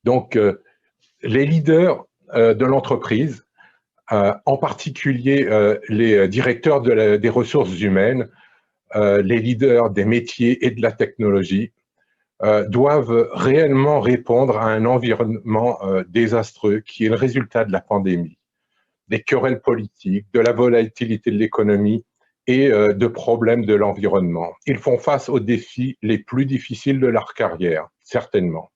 Donc, les leaders de l'entreprise, en particulier les directeurs des ressources humaines, les leaders des métiers et de la technologie, doivent réellement répondre à un environnement désastreux qui est le résultat de la pandémie, des querelles politiques, de la volatilité de l'économie et de problèmes de l'environnement. Ils font face aux défis les plus difficiles de leur carrière, certainement.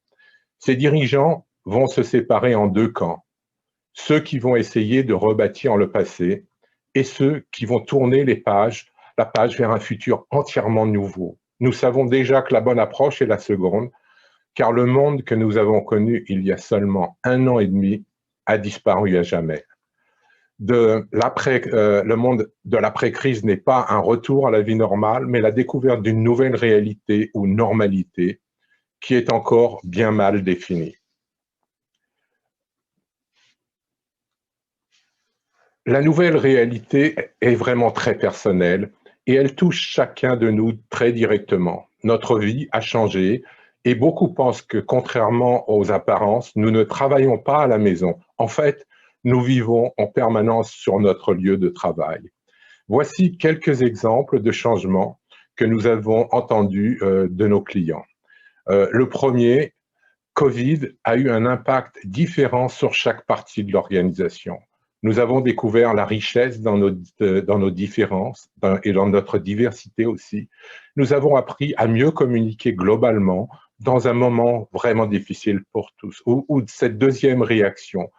Ces dirigeants vont se séparer en deux camps. Ceux qui vont essayer de rebâtir le passé et ceux qui vont tourner la page vers un futur entièrement nouveau. Nous savons déjà que la bonne approche est la seconde, car le monde que nous avons connu il y a seulement 1 an et demi a disparu à jamais. Le monde de l'après-crise n'est pas un retour à la vie normale, mais la découverte d'une nouvelle réalité ou normalité qui est encore bien mal définie. La nouvelle réalité est vraiment très personnelle et elle touche chacun de nous très directement. Notre vie a changé et beaucoup pensent que, contrairement aux apparences, nous ne travaillons pas à la maison. En fait, nous vivons en permanence sur notre lieu de travail. Voici quelques exemples de changements que nous avons entendus de nos clients. Le premier, Covid a eu un impact différent sur chaque partie de l'organisation. Nous avons découvert la richesse dans nos différences et dans notre diversité aussi. Nous avons appris à mieux communiquer globalement dans un moment vraiment difficile pour tous. Ou cette deuxième réaction,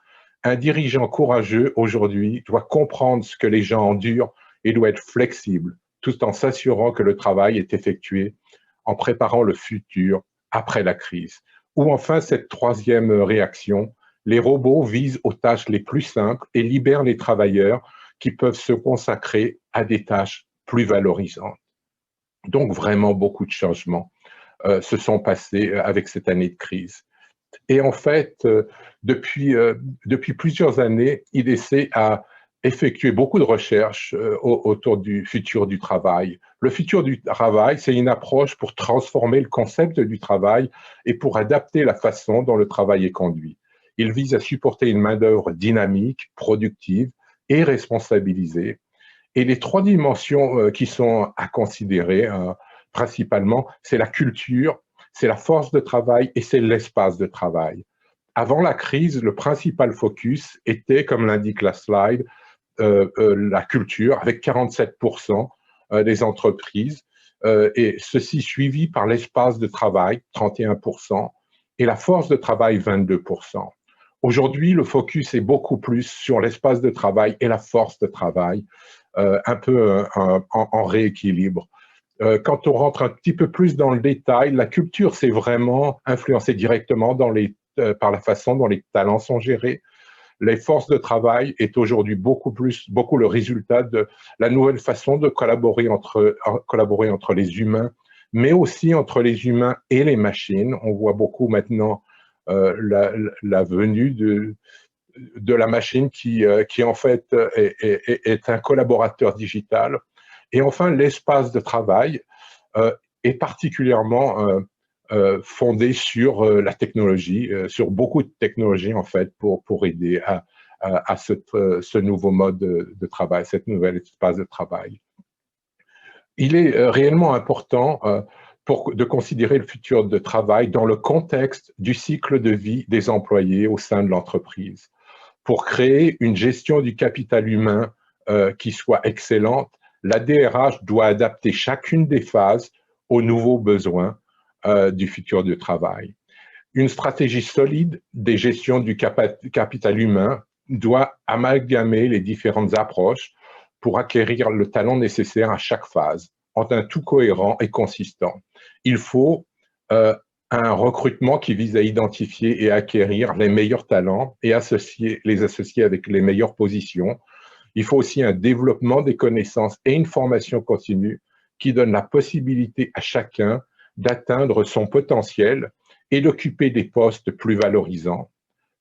un dirigeant courageux aujourd'hui doit comprendre ce que les gens endurent et doit être flexible, tout en s'assurant que le travail est effectué en préparant le futur après la crise. Ou enfin, cette troisième réaction, les robots visent aux tâches les plus simples et libèrent les travailleurs qui peuvent se consacrer à des tâches plus valorisantes. Donc, vraiment, beaucoup de changements se sont passés avec cette année de crise. Et en fait, depuis plusieurs années, IDC a effectué beaucoup de recherches autour du futur du travail. Le futur du travail, c'est une approche pour transformer le concept du travail et pour adapter la façon dont le travail est conduit. Il vise à supporter une main-d'œuvre dynamique, productive et responsabilisée. Et les trois dimensions qui sont à considérer principalement, c'est la culture, c'est la force de travail et c'est l'espace de travail. Avant la crise, le principal focus était, comme l'indique la slide, la culture, avec 47% des entreprises, et ceci suivi par l'espace de travail, 31%, et la force de travail, 22%. Aujourd'hui, le focus est beaucoup plus sur l'espace de travail et la force de travail, un peu en rééquilibre. Quand on rentre un petit peu plus dans le détail, la culture, c'est vraiment influencé directement par la façon dont les talents sont gérés. Les forces de travail est aujourd'hui beaucoup le résultat de la nouvelle façon de collaborer entre les humains, mais aussi entre les humains et les machines. On voit beaucoup maintenant la venue de la machine qui en fait est un collaborateur digital. Et enfin, l'espace de travail est particulièrement fondé sur la technologie, sur beaucoup de technologies en fait pour aider à ce nouveau mode de travail, cette nouvelle espace de travail. Il est réellement important de considérer le futur de travail dans le contexte du cycle de vie des employés au sein de l'entreprise. Pour créer une gestion du capital humain qui soit excellente, la DRH doit adapter chacune des phases aux nouveaux besoins du futur du travail. Une stratégie solide des gestions du capital humain doit amalgamer les différentes approches pour acquérir le talent nécessaire à chaque phase, en un tout cohérent et consistant. Il faut un recrutement qui vise à identifier et acquérir les meilleurs talents et les associer avec les meilleures positions. Il faut aussi un développement des connaissances et une formation continue qui donne la possibilité à chacun d'atteindre son potentiel et d'occuper des postes plus valorisants.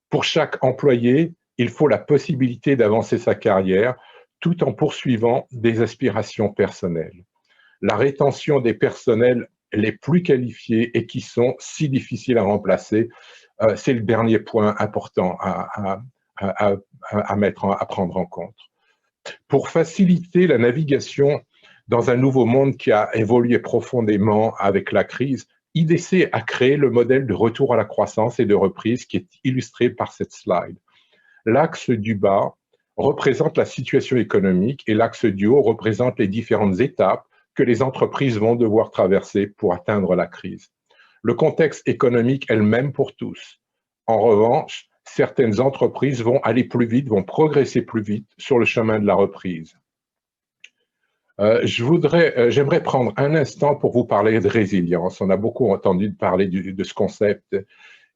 Pour chaque employé, il faut la possibilité d'avancer sa carrière tout en poursuivant des aspirations personnelles. La rétention des personnels les plus qualifiés et qui sont si difficiles à remplacer. C'est le dernier point important à prendre en compte. Pour faciliter la navigation dans un nouveau monde qui a évolué profondément avec la crise, IDC a créé le modèle de retour à la croissance et de reprise qui est illustré par cette slide. L'axe du bas représente la situation économique et l'axe du haut représente les différentes étapes que les entreprises vont devoir traverser pour atteindre la crise. Le contexte économique est le même pour tous. En revanche, certaines entreprises vont aller plus vite, vont progresser plus vite sur le chemin de la reprise. J'aimerais prendre un instant pour vous parler de résilience. On a beaucoup entendu parler de ce concept,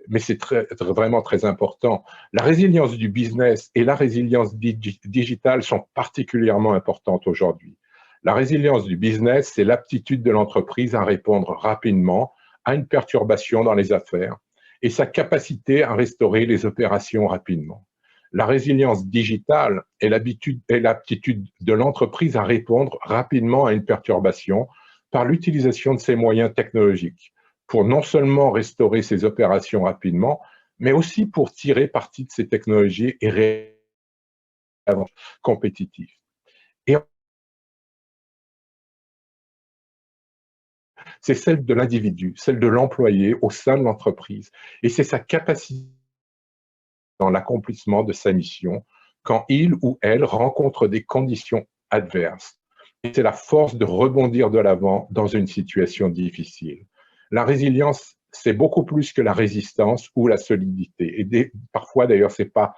mais c'est vraiment très important. La résilience du business et la résilience digitale sont particulièrement importantes aujourd'hui. La résilience du business, c'est l'aptitude de l'entreprise à répondre rapidement à une perturbation dans les affaires et sa capacité à restaurer les opérations rapidement. La résilience digitale est l'aptitude de l'entreprise à répondre rapidement à une perturbation par l'utilisation de ses moyens technologiques pour non seulement restaurer ses opérations rapidement, mais aussi pour tirer parti de ces technologies et réellement compétitifs. Et c'est celle de l'individu, celle de l'employé au sein de l'entreprise. Et c'est sa capacité dans l'accomplissement de sa mission quand il ou elle rencontre des conditions adverses. Et c'est la force de rebondir de l'avant dans une situation difficile. La résilience, c'est beaucoup plus que la résistance ou la solidité. Et parfois, d'ailleurs, c'est pas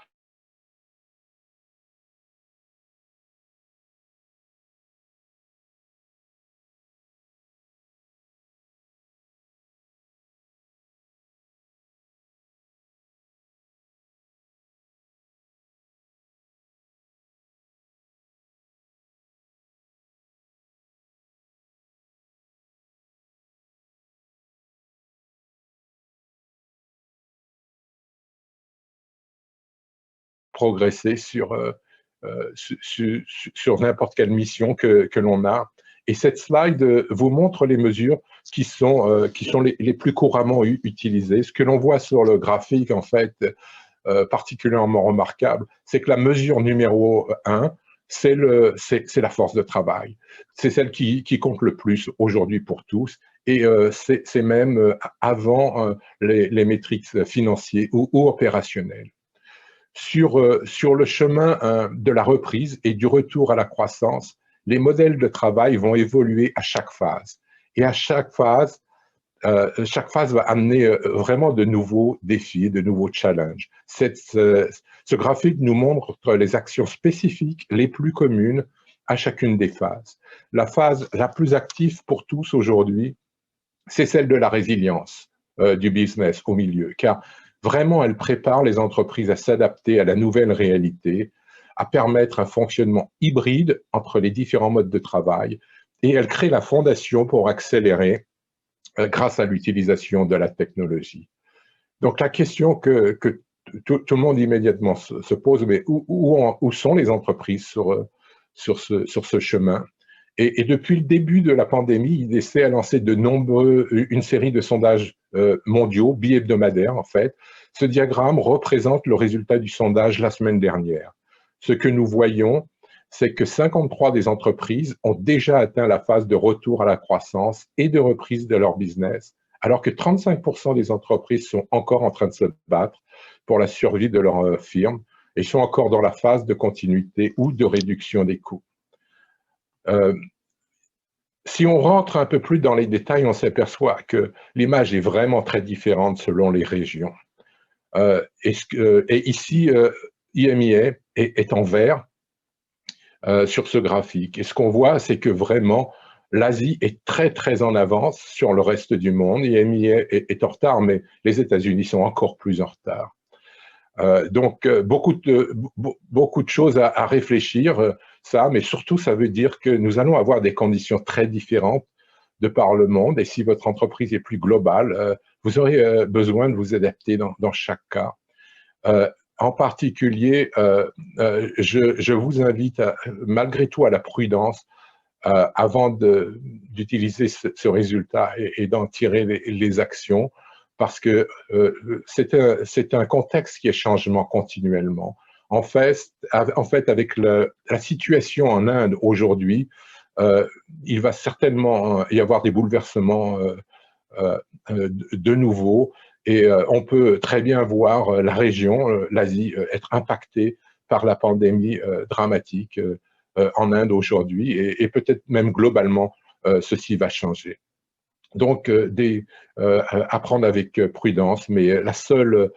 progresser sur n'importe quelle mission que l'on a. Et cette slide vous montre les mesures qui sont les plus couramment utilisées. Ce que l'on voit sur le graphique, en fait, particulièrement remarquable, c'est que la mesure numéro 1, c'est la force de travail. C'est celle qui compte le plus aujourd'hui pour tous. Et c'est même avant les métriques financiers ou opérationnelles. Sur le chemin de la reprise et du retour à la croissance, les modèles de travail vont évoluer à chaque phase. Et à chaque phase va amener vraiment de nouveaux défis, de nouveaux challenges. Ce graphique nous montre les actions spécifiques les plus communes à chacune des phases. La phase la plus active pour tous aujourd'hui, c'est celle de la résilience du business au milieu, car vraiment, elle prépare les entreprises à s'adapter à la nouvelle réalité, à permettre un fonctionnement hybride entre les différents modes de travail, et elle crée la fondation pour accélérer grâce à l'utilisation de la technologie. Donc la question que tout le monde immédiatement se pose, mais où sont les entreprises sur ce chemin? Et depuis le début de la pandémie, IDC a lancé une série de sondages mondiaux, bi-hebdomadaires en fait. Ce diagramme représente le résultat du sondage la semaine dernière. Ce que nous voyons, c'est que 53 des entreprises ont déjà atteint la phase de retour à la croissance et de reprise de leur business, alors que 35% des entreprises sont encore en train de se battre pour la survie de leur firme et sont encore dans la phase de continuité ou de réduction des coûts. Si on rentre un peu plus dans les détails, on s'aperçoit que l'image est vraiment très différente selon les régions. Et ici, IMEA est en vert sur ce graphique. Et ce qu'on voit, c'est que vraiment, l'Asie est très, très en avance sur le reste du monde. IMEA est en retard, mais les États-Unis sont encore plus en retard. Donc, beaucoup de choses à réfléchir, ça, mais surtout, ça veut dire que nous allons avoir des conditions très différentes de par le monde. Et si votre entreprise est plus globale, vous aurez besoin de vous adapter dans chaque cas. En particulier, je vous invite malgré tout à la prudence avant d'utiliser ce résultat et d'en tirer les actions, parce que c'est un contexte qui est changement continuellement. En fait avec la situation en Inde aujourd'hui, il va certainement y avoir des bouleversements de nouveau, et on peut très bien voir la région, l'Asie, être impactée par la pandémie dramatique en Inde aujourd'hui, et peut-être même globalement, ceci va changer. Donc, apprendre avec prudence, mais la seule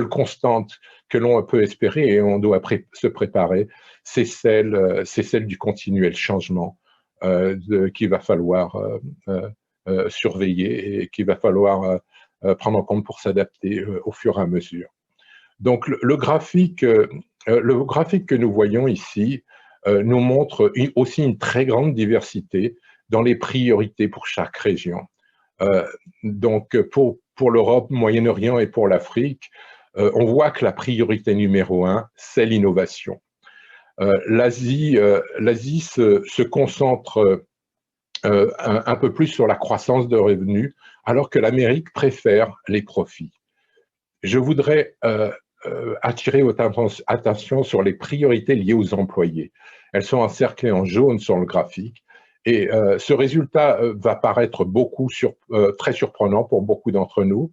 constante que l'on peut espérer, et on doit se préparer, c'est celle du continuel changement qu'il va falloir surveiller et qu'il va falloir prendre en compte pour s'adapter au fur et à mesure. Donc, le graphique que nous voyons ici nous montre aussi une très grande diversité dans les priorités pour chaque région. Donc, pour l'Europe, Moyen-Orient et pour l'Afrique, on voit que la priorité numéro 1, c'est l'innovation. L'Asie se concentre un peu plus sur la croissance de revenus, alors que l'Amérique préfère les profits. Je voudrais attirer votre attention sur les priorités liées aux employés. Elles sont encerclées en jaune sur le graphique. Et ce résultat va paraître très surprenant pour beaucoup d'entre nous,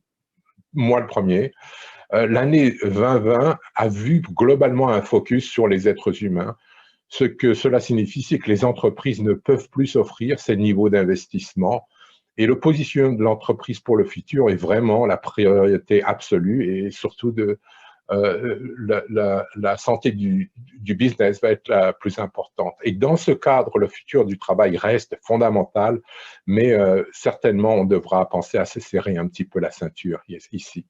moi le premier. L'année 2020 a vu globalement un focus sur les êtres humains. Ce que cela signifie, c'est que les entreprises ne peuvent plus offrir ces niveaux d'investissement. Et le positionnement de l'entreprise pour le futur est vraiment la priorité absolue, et surtout la santé du business va être la plus importante. Et dans ce cadre, le futur du travail reste fondamental, mais certainement, on devra penser à se serrer un petit peu la ceinture ici.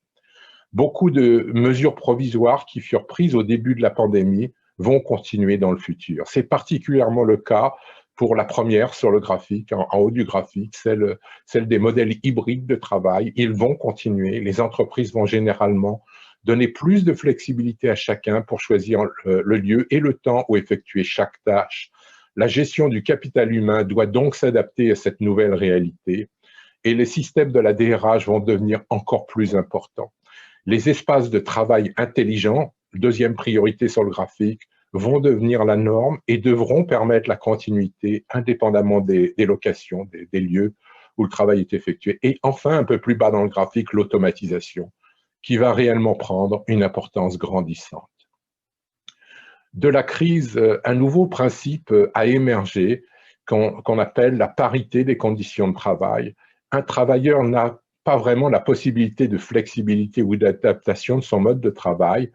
Beaucoup de mesures provisoires qui furent prises au début de la pandémie vont continuer dans le futur. C'est particulièrement le cas pour la première sur le graphique, en haut du graphique, celle des modèles hybrides de travail. Ils vont continuer. Les entreprises vont généralement donner plus de flexibilité à chacun pour choisir le lieu et le temps où effectuer chaque tâche. La gestion du capital humain doit donc s'adapter à cette nouvelle réalité, et les systèmes de la DRH vont devenir encore plus importants. Les espaces de travail intelligents, deuxième priorité sur le graphique, vont devenir la norme et devront permettre la continuité indépendamment des locations, des lieux où le travail est effectué. Et enfin, un peu plus bas dans le graphique, l'automatisation, qui va réellement prendre une importance grandissante. De la crise, un nouveau principe a émergé qu'on appelle la parité des conditions de travail. Un travailleur n'a pas vraiment la possibilité de flexibilité ou d'adaptation de son mode de travail,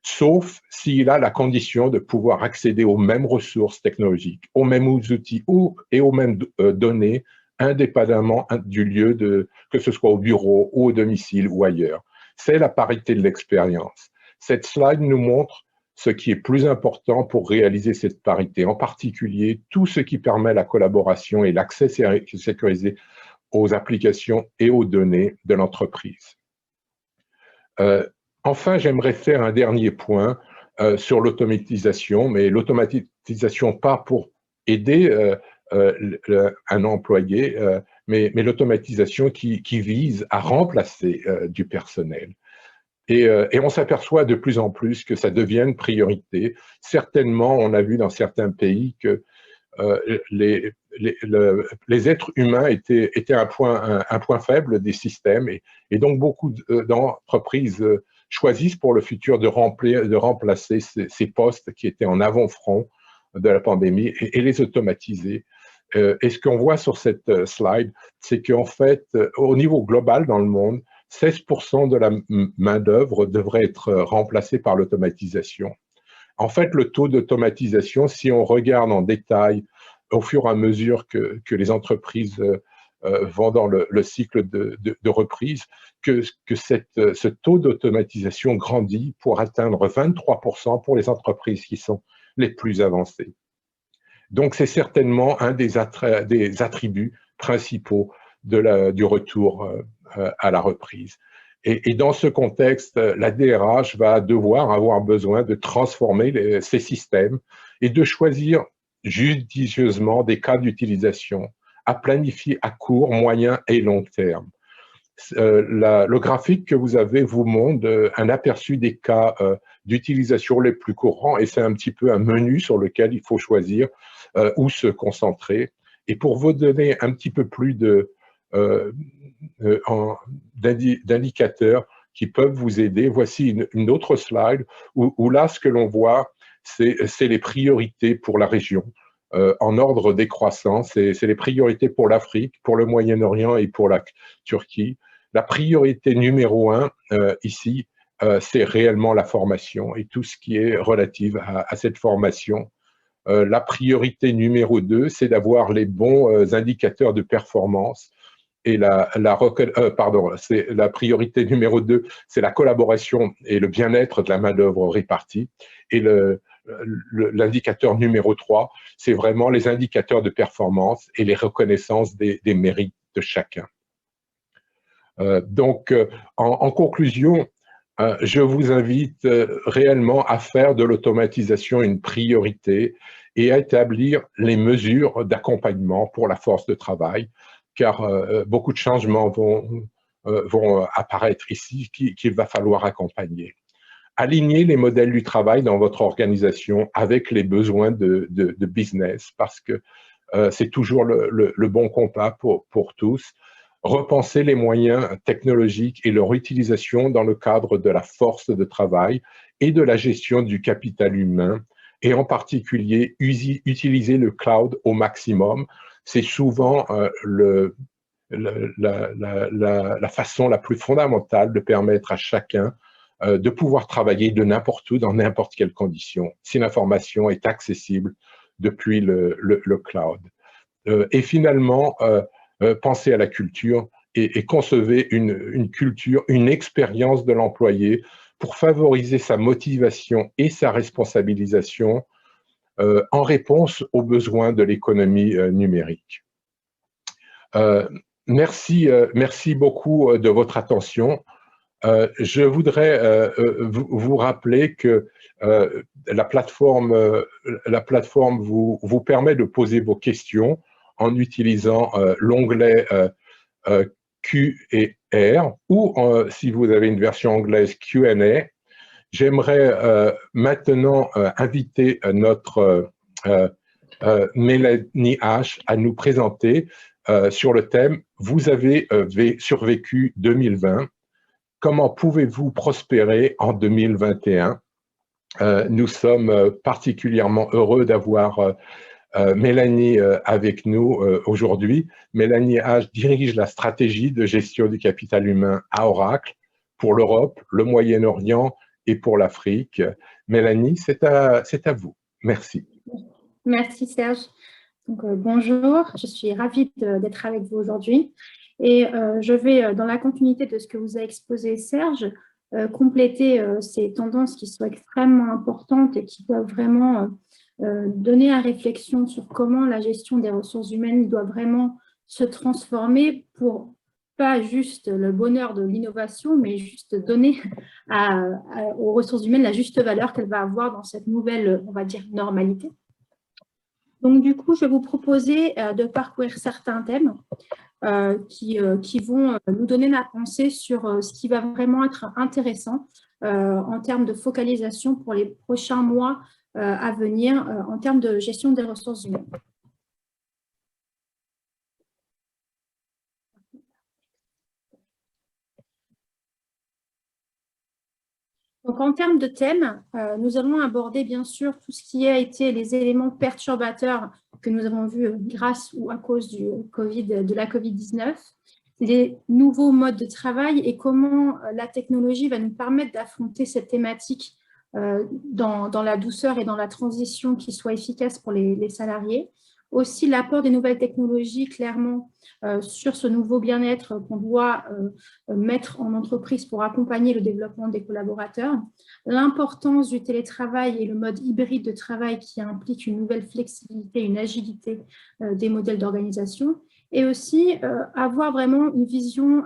sauf s'il a la condition de pouvoir accéder aux mêmes ressources technologiques, aux mêmes outils et aux mêmes données, indépendamment du lieu, que ce soit au bureau ou au domicile ou ailleurs. C'est la parité de l'expérience. Cette slide nous montre ce qui est plus important pour réaliser cette parité, en particulier tout ce qui permet la collaboration et l'accès sécurisé aux applications et aux données de l'entreprise. Enfin, j'aimerais faire un dernier point sur l'automatisation, mais l'automatisation pas pour aider un employé, mais l'automatisation qui vise à remplacer du personnel. Et on s'aperçoit de plus en plus que ça devient une priorité. Certainement, on a vu dans certains pays que les êtres humains étaient un point faible des systèmes, et donc beaucoup d'entreprises choisissent pour le futur de remplacer ces postes qui étaient en avant-front de la pandémie et les automatiser. Et ce qu'on voit sur cette slide, c'est qu'en fait, au niveau global dans le monde, 16% de la main-d'œuvre devrait être remplacée par l'automatisation. En fait, le taux d'automatisation, si on regarde en détail au fur et à mesure que les entreprises vont dans le cycle de reprise, que ce taux d'automatisation grandit pour atteindre 23% pour les entreprises qui sont les plus avancées. Donc, c'est certainement un des attributs principaux du retour à la reprise. Et dans ce contexte, la DRH va devoir avoir besoin de transformer ces systèmes et de choisir judicieusement des cas d'utilisation, à planifier à court, moyen et long terme. Le graphique que vous avez vous montre un aperçu des cas d'utilisation les plus courants et c'est un petit peu un menu sur lequel il faut choisir où se concentrer. Et pour vous donner un petit peu plus d'indicateurs qui peuvent vous aider, voici une autre slide où là, ce que l'on voit, c'est les priorités pour la région en ordre décroissant. C'est les priorités pour l'Afrique, pour le Moyen-Orient et pour la Turquie. La priorité numéro 1 ici, c'est réellement la formation et tout ce qui est relatif à cette formation. La priorité numéro 2, c'est d'avoir les bons indicateurs de performance. Et la priorité numéro 2, c'est la collaboration et le bien-être de la main-d'œuvre répartie. Et l'indicateur numéro 3, c'est vraiment les indicateurs de performance et les reconnaissances des mérites de chacun. En conclusion, je vous invite réellement à faire de l'automatisation une priorité et à établir les mesures d'accompagnement pour la force de travail, car beaucoup de changements vont apparaître ici qu'il va falloir accompagner. Alignez les modèles du travail dans votre organisation avec les besoins de business, parce que c'est toujours le bon compas pour tous. Repenser les moyens technologiques et leur utilisation dans le cadre de la force de travail et de la gestion du capital humain, et en particulier utiliser le cloud au maximum. C'est souvent la façon la plus fondamentale de permettre à chacun de pouvoir travailler de n'importe où, dans n'importe quelle condition, si l'information est accessible depuis le cloud. Et finalement, pensez à la culture et concevez une culture, une expérience de l'employé pour favoriser sa motivation et sa responsabilisation en réponse aux besoins de l'économie numérique. Merci beaucoup de votre attention. Je voudrais vous rappeler que la plateforme vous permet de poser vos questions en utilisant l'onglet Q et R ou si vous avez une version anglaise Q&A. J'aimerais maintenant inviter notre Mélanie H à nous présenter sur le thème « Vous avez survécu 2020 ». Comment pouvez-vous prospérer en 2021 ? Nous sommes particulièrement heureux d'avoir Mélanie avec nous aujourd'hui. Mélanie H dirige la stratégie de gestion du capital humain à Oracle pour l'Europe, le Moyen-Orient et pour l'Afrique. Mélanie, c'est à vous. Merci. Merci Serge. Donc, bonjour, je suis ravie d'être avec vous aujourd'hui. Et je vais, dans la continuité de ce que vous a exposé Serge, compléter ces tendances qui sont extrêmement importantes et qui doivent vraiment donner à réflexion sur comment la gestion des ressources humaines doit vraiment se transformer pour pas juste le bonheur de l'innovation, mais juste donner aux ressources humaines la juste valeur qu'elle va avoir dans cette nouvelle, on va dire, normalité. Donc, du coup, je vais vous proposer de parcourir certains thèmes qui vont nous donner la pensée sur ce qui va vraiment être intéressant en termes de focalisation pour les prochains mois à venir en termes de gestion des ressources humaines. Donc, en termes de thèmes, nous allons aborder bien sûr tout ce qui a été les éléments perturbateurs que nous avons vus grâce ou à cause de la Covid-19, les nouveaux modes de travail et comment la technologie va nous permettre d'affronter cette thématique dans la douceur et dans la transition qui soit efficace pour les salariés. Aussi l'apport des nouvelles technologies, clairement, sur ce nouveau bien-être qu'on doit mettre en entreprise pour accompagner le développement des collaborateurs, l'importance du télétravail et le mode hybride de travail qui implique une nouvelle flexibilité, une agilité des modèles d'organisation, et aussi avoir vraiment une vision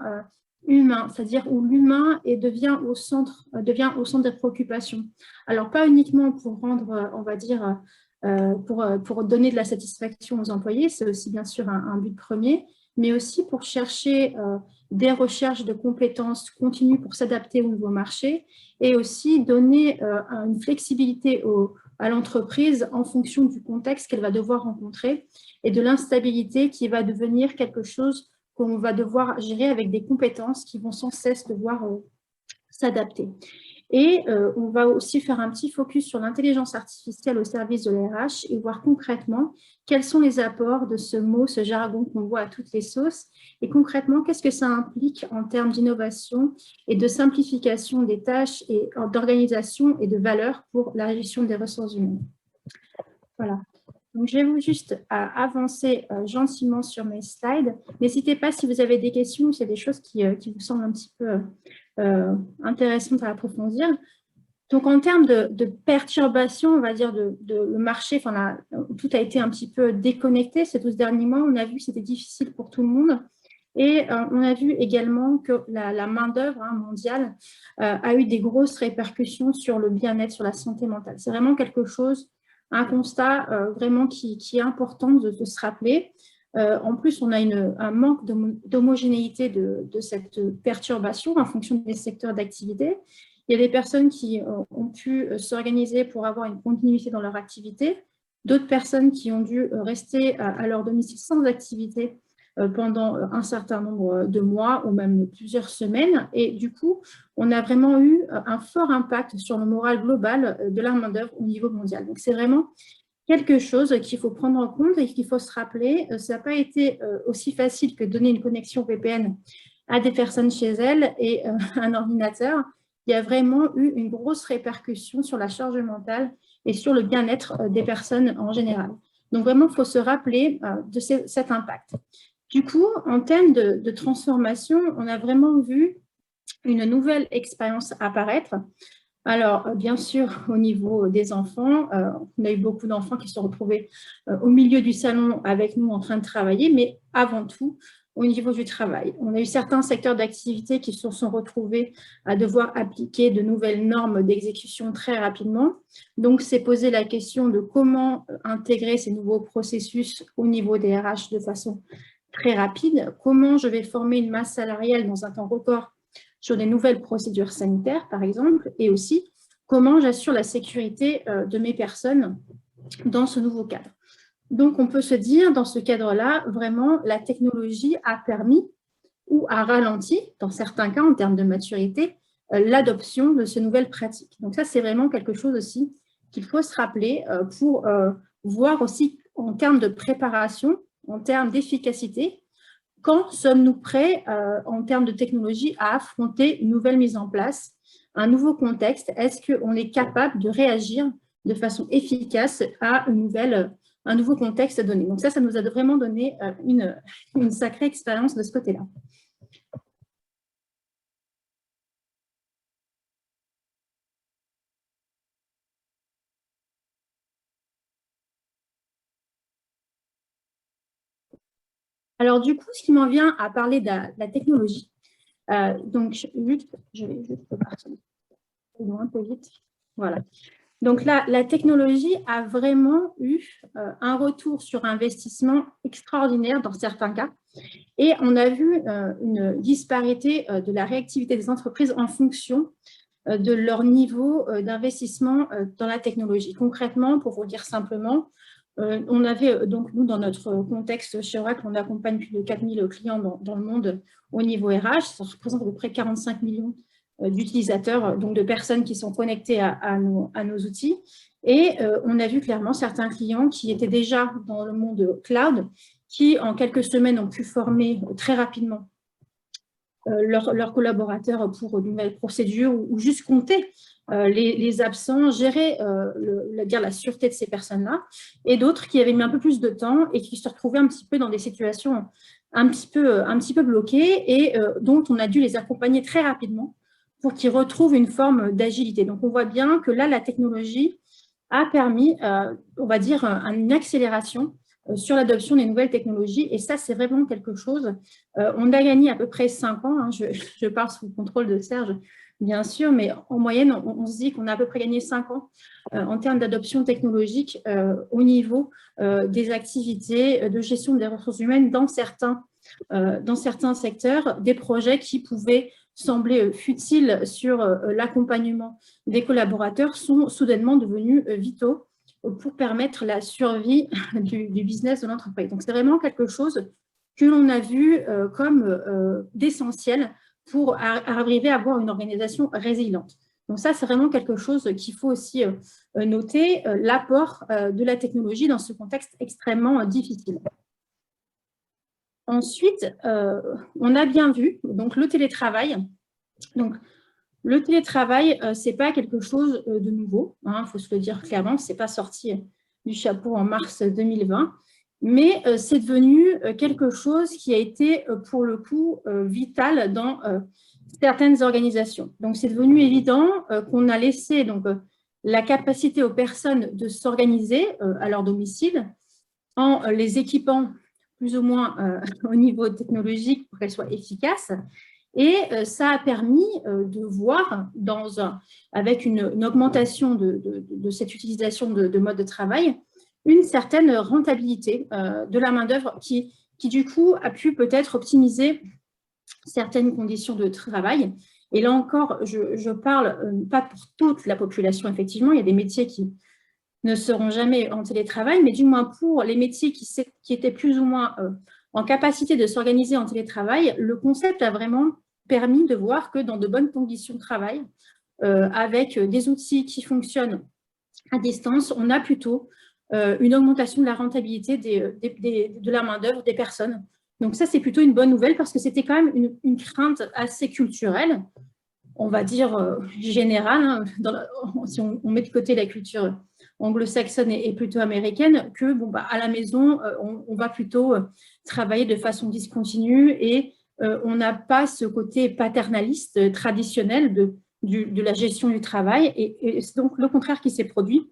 humaine, c'est-à-dire où l'humain devient au centre des préoccupations. Alors, pas uniquement pour rendre, on va dire, pour donner de la satisfaction aux employés, c'est aussi bien sûr un but premier, mais aussi pour chercher des recherches de compétences continues pour s'adapter au nouveau marché et aussi donner une flexibilité à l'entreprise en fonction du contexte qu'elle va devoir rencontrer et de l'instabilité qui va devenir quelque chose qu'on va devoir gérer avec des compétences qui vont sans cesse devoir s'adapter. Et on va aussi faire un petit focus sur l'intelligence artificielle au service de l'RH et voir concrètement quels sont les apports de ce mot, ce jargon qu'on voit à toutes les sauces, et concrètement, qu'est-ce que ça implique en termes d'innovation et de simplification des tâches et d'organisation et de valeur pour la gestion des ressources humaines. Voilà. Donc, je vais vous juste avancer gentiment sur mes slides. N'hésitez pas si vous avez des questions, s'il y a des choses qui vous semblent un petit peu intéressantes à approfondir. Donc, en termes de perturbation, on va dire, le marché, tout a été un petit peu déconnecté ces 12 derniers mois. On a vu que c'était difficile pour tout le monde. Et on a vu également que la main-d'œuvre mondiale a eu des grosses répercussions sur le bien-être, sur la santé mentale. C'est vraiment quelque chose, un constat vraiment qui est important de se rappeler. En plus, on a un manque d'homogénéité de cette perturbation en fonction des secteurs d'activité. Il y a des personnes qui ont pu s'organiser pour avoir une continuité dans leur activité, d'autres personnes qui ont dû rester à leur domicile sans activité pendant un certain nombre de mois ou même plusieurs semaines. Et du coup, on a vraiment eu un fort impact sur le moral global de la main-d'œuvre au niveau mondial. Donc, c'est vraiment quelque chose qu'il faut prendre en compte et qu'il faut se rappeler. Ça n'a pas été aussi facile que de donner une connexion VPN à des personnes chez elles et un ordinateur. Il y a vraiment eu une grosse répercussion sur la charge mentale et sur le bien-être des personnes en général. Donc, vraiment, il faut se rappeler de cet impact. Du coup, en termes de transformation, on a vraiment vu une nouvelle expérience apparaître. Alors, bien sûr, au niveau des enfants, on a eu beaucoup d'enfants qui se sont retrouvés au milieu du salon avec nous en train de travailler, mais avant tout, au niveau du travail. On a eu certains secteurs d'activité qui se sont retrouvés à devoir appliquer de nouvelles normes d'exécution très rapidement. Donc, c'est poser la question de comment intégrer ces nouveaux processus au niveau des RH de façon très rapide, comment je vais former une masse salariale dans un temps record sur des nouvelles procédures sanitaires, par exemple, et aussi comment j'assure la sécurité de mes personnes dans ce nouveau cadre. Donc, on peut se dire, dans ce cadre-là, vraiment, la technologie a permis ou a ralenti, dans certains cas, en termes de maturité, l'adoption de ces nouvelles pratiques. Donc, ça, c'est vraiment quelque chose aussi qu'il faut se rappeler pour voir aussi en termes de préparation, en termes d'efficacité, quand sommes-nous prêts en termes de technologie à affronter une nouvelle mise en place, un nouveau contexte? Est-ce qu'on est capable de réagir de façon efficace à un nouveau contexte donné? Donc ça nous a vraiment donné une sacrée expérience de ce côté-là. Alors du coup, ce qui m'en vient à parler de la technologie, donc je vais juste partir un peu vite. Voilà. Donc là, la technologie a vraiment eu un retour sur investissement extraordinaire dans certains cas. Et on a vu une disparité de la réactivité des entreprises en fonction de leur niveau d'investissement dans la technologie. Concrètement, pour vous dire simplement, on avait donc, nous, dans notre contexte chez Oracle, on accompagne plus de 4000 clients dans le monde au niveau RH. Ça représente à peu près 45 millions d'utilisateurs, donc de personnes qui sont connectées à nos outils. Et on a vu clairement certains clients qui étaient déjà dans le monde cloud, qui en quelques semaines ont pu former très rapidement leurs collaborateurs pour de nouvelles procédures ou juste compter les absents, gérer la sûreté de ces personnes-là, et d'autres qui avaient mis un peu plus de temps et qui se retrouvaient un petit peu dans des situations un petit peu bloquées et dont on a dû les accompagner très rapidement pour qu'ils retrouvent une forme d'agilité. Donc, on voit bien que là, la technologie a permis, on va dire, une accélération sur l'adoption des nouvelles technologies. Et ça, c'est vraiment quelque chose. On a gagné à peu près 5 ans, hein, je parle sous le contrôle de Serge, bien sûr, mais en moyenne, on se dit qu'on a à peu près gagné 5 ans en termes d'adoption technologique au niveau des activités de gestion des ressources humaines dans certains secteurs, des projets qui pouvaient sembler futiles sur l'accompagnement des collaborateurs sont soudainement devenus vitaux pour permettre la survie du business de l'entreprise. Donc, c'est vraiment quelque chose que l'on a vu comme d'essentiel pour arriver à avoir une organisation résiliente. Donc ça, c'est vraiment quelque chose qu'il faut aussi noter, l'apport de la technologie dans ce contexte extrêmement difficile. Ensuite, on a bien vu donc, le télétravail. Donc, le télétravail, ce n'est pas quelque chose de nouveau, hein, faut se le dire clairement, ce n'est pas sorti du chapeau en mars 2020, mais c'est devenu quelque chose qui a été, pour le coup, vital dans certaines organisations. Donc, c'est devenu évident qu'on a laissé donc, la capacité aux personnes de s'organiser à leur domicile en les équipant plus ou moins au niveau technologique pour qu'elles soient efficaces. Et ça a permis de voir, avec une augmentation de cette utilisation de mode de travail, une certaine rentabilité de la main-d'œuvre qui, du coup, a pu peut-être optimiser certaines conditions de travail. Et là encore, je parle pas pour toute la population, effectivement, il y a des métiers qui ne seront jamais en télétravail, mais du moins pour les métiers qui étaient plus ou moins en capacité de s'organiser en télétravail, le concept a vraiment permis de voir que dans de bonnes conditions de travail, avec des outils qui fonctionnent à distance, on a plutôt une augmentation de la rentabilité de la main-d'œuvre des personnes. Donc ça, c'est plutôt une bonne nouvelle parce que c'était quand même une crainte assez culturelle, on va dire générale, hein, si on met de côté la culture anglo-saxonne et plutôt américaine, que bon, bah, à la maison, on va plutôt travailler de façon discontinue et on n'a pas ce côté paternaliste traditionnel de la gestion du travail. Et c'est donc le contraire qui s'est produit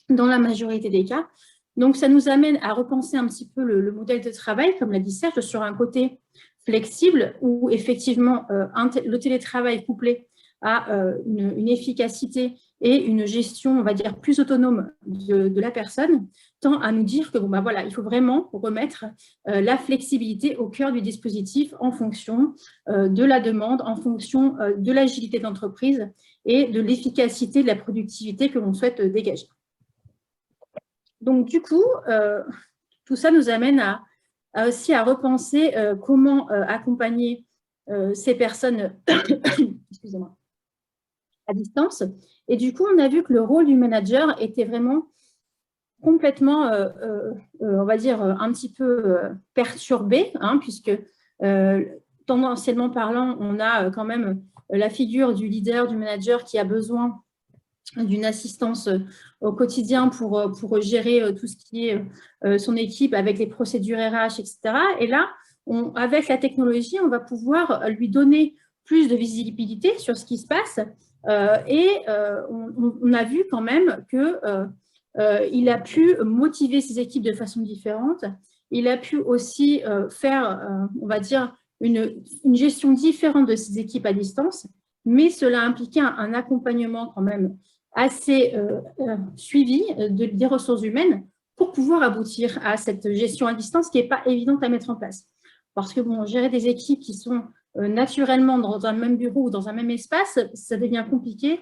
dans la majorité des cas. Donc, ça nous amène à repenser un petit peu le modèle de travail, comme l'a dit Serge, sur un côté flexible où effectivement le télétravail couplé à une efficacité et une gestion, on va dire, plus autonome de la personne, tend à nous dire que bon, bah, voilà, il faut vraiment remettre la flexibilité au cœur du dispositif en fonction de la demande, en fonction de l'agilité d'entreprise et de l'efficacité de la productivité que l'on souhaite dégager. Donc, du coup, tout ça nous amène aussi à repenser comment accompagner ces personnes excusez-moi, à distance. Et du coup, on a vu que le rôle du manager était vraiment complètement, on va dire, un petit peu perturbé, hein, puisque tendanciellement parlant, on a quand même la figure du leader, du manager qui a besoin d'une assistance au quotidien pour gérer tout ce qui est son équipe avec les procédures RH, etc. Et là, avec la technologie, on va pouvoir lui donner plus de visibilité sur ce qui se passe et on a vu quand même qu'il a pu motiver ses équipes de façon différente. Il a pu aussi faire, on va dire, une gestion différente de ses équipes à distance, mais cela impliquait un accompagnement quand même assez suivi des ressources humaines pour pouvoir aboutir à cette gestion à distance qui n'est pas évidente à mettre en place. Parce que bon, gérer des équipes qui sont naturellement dans un même bureau ou dans un même espace, ça devient compliqué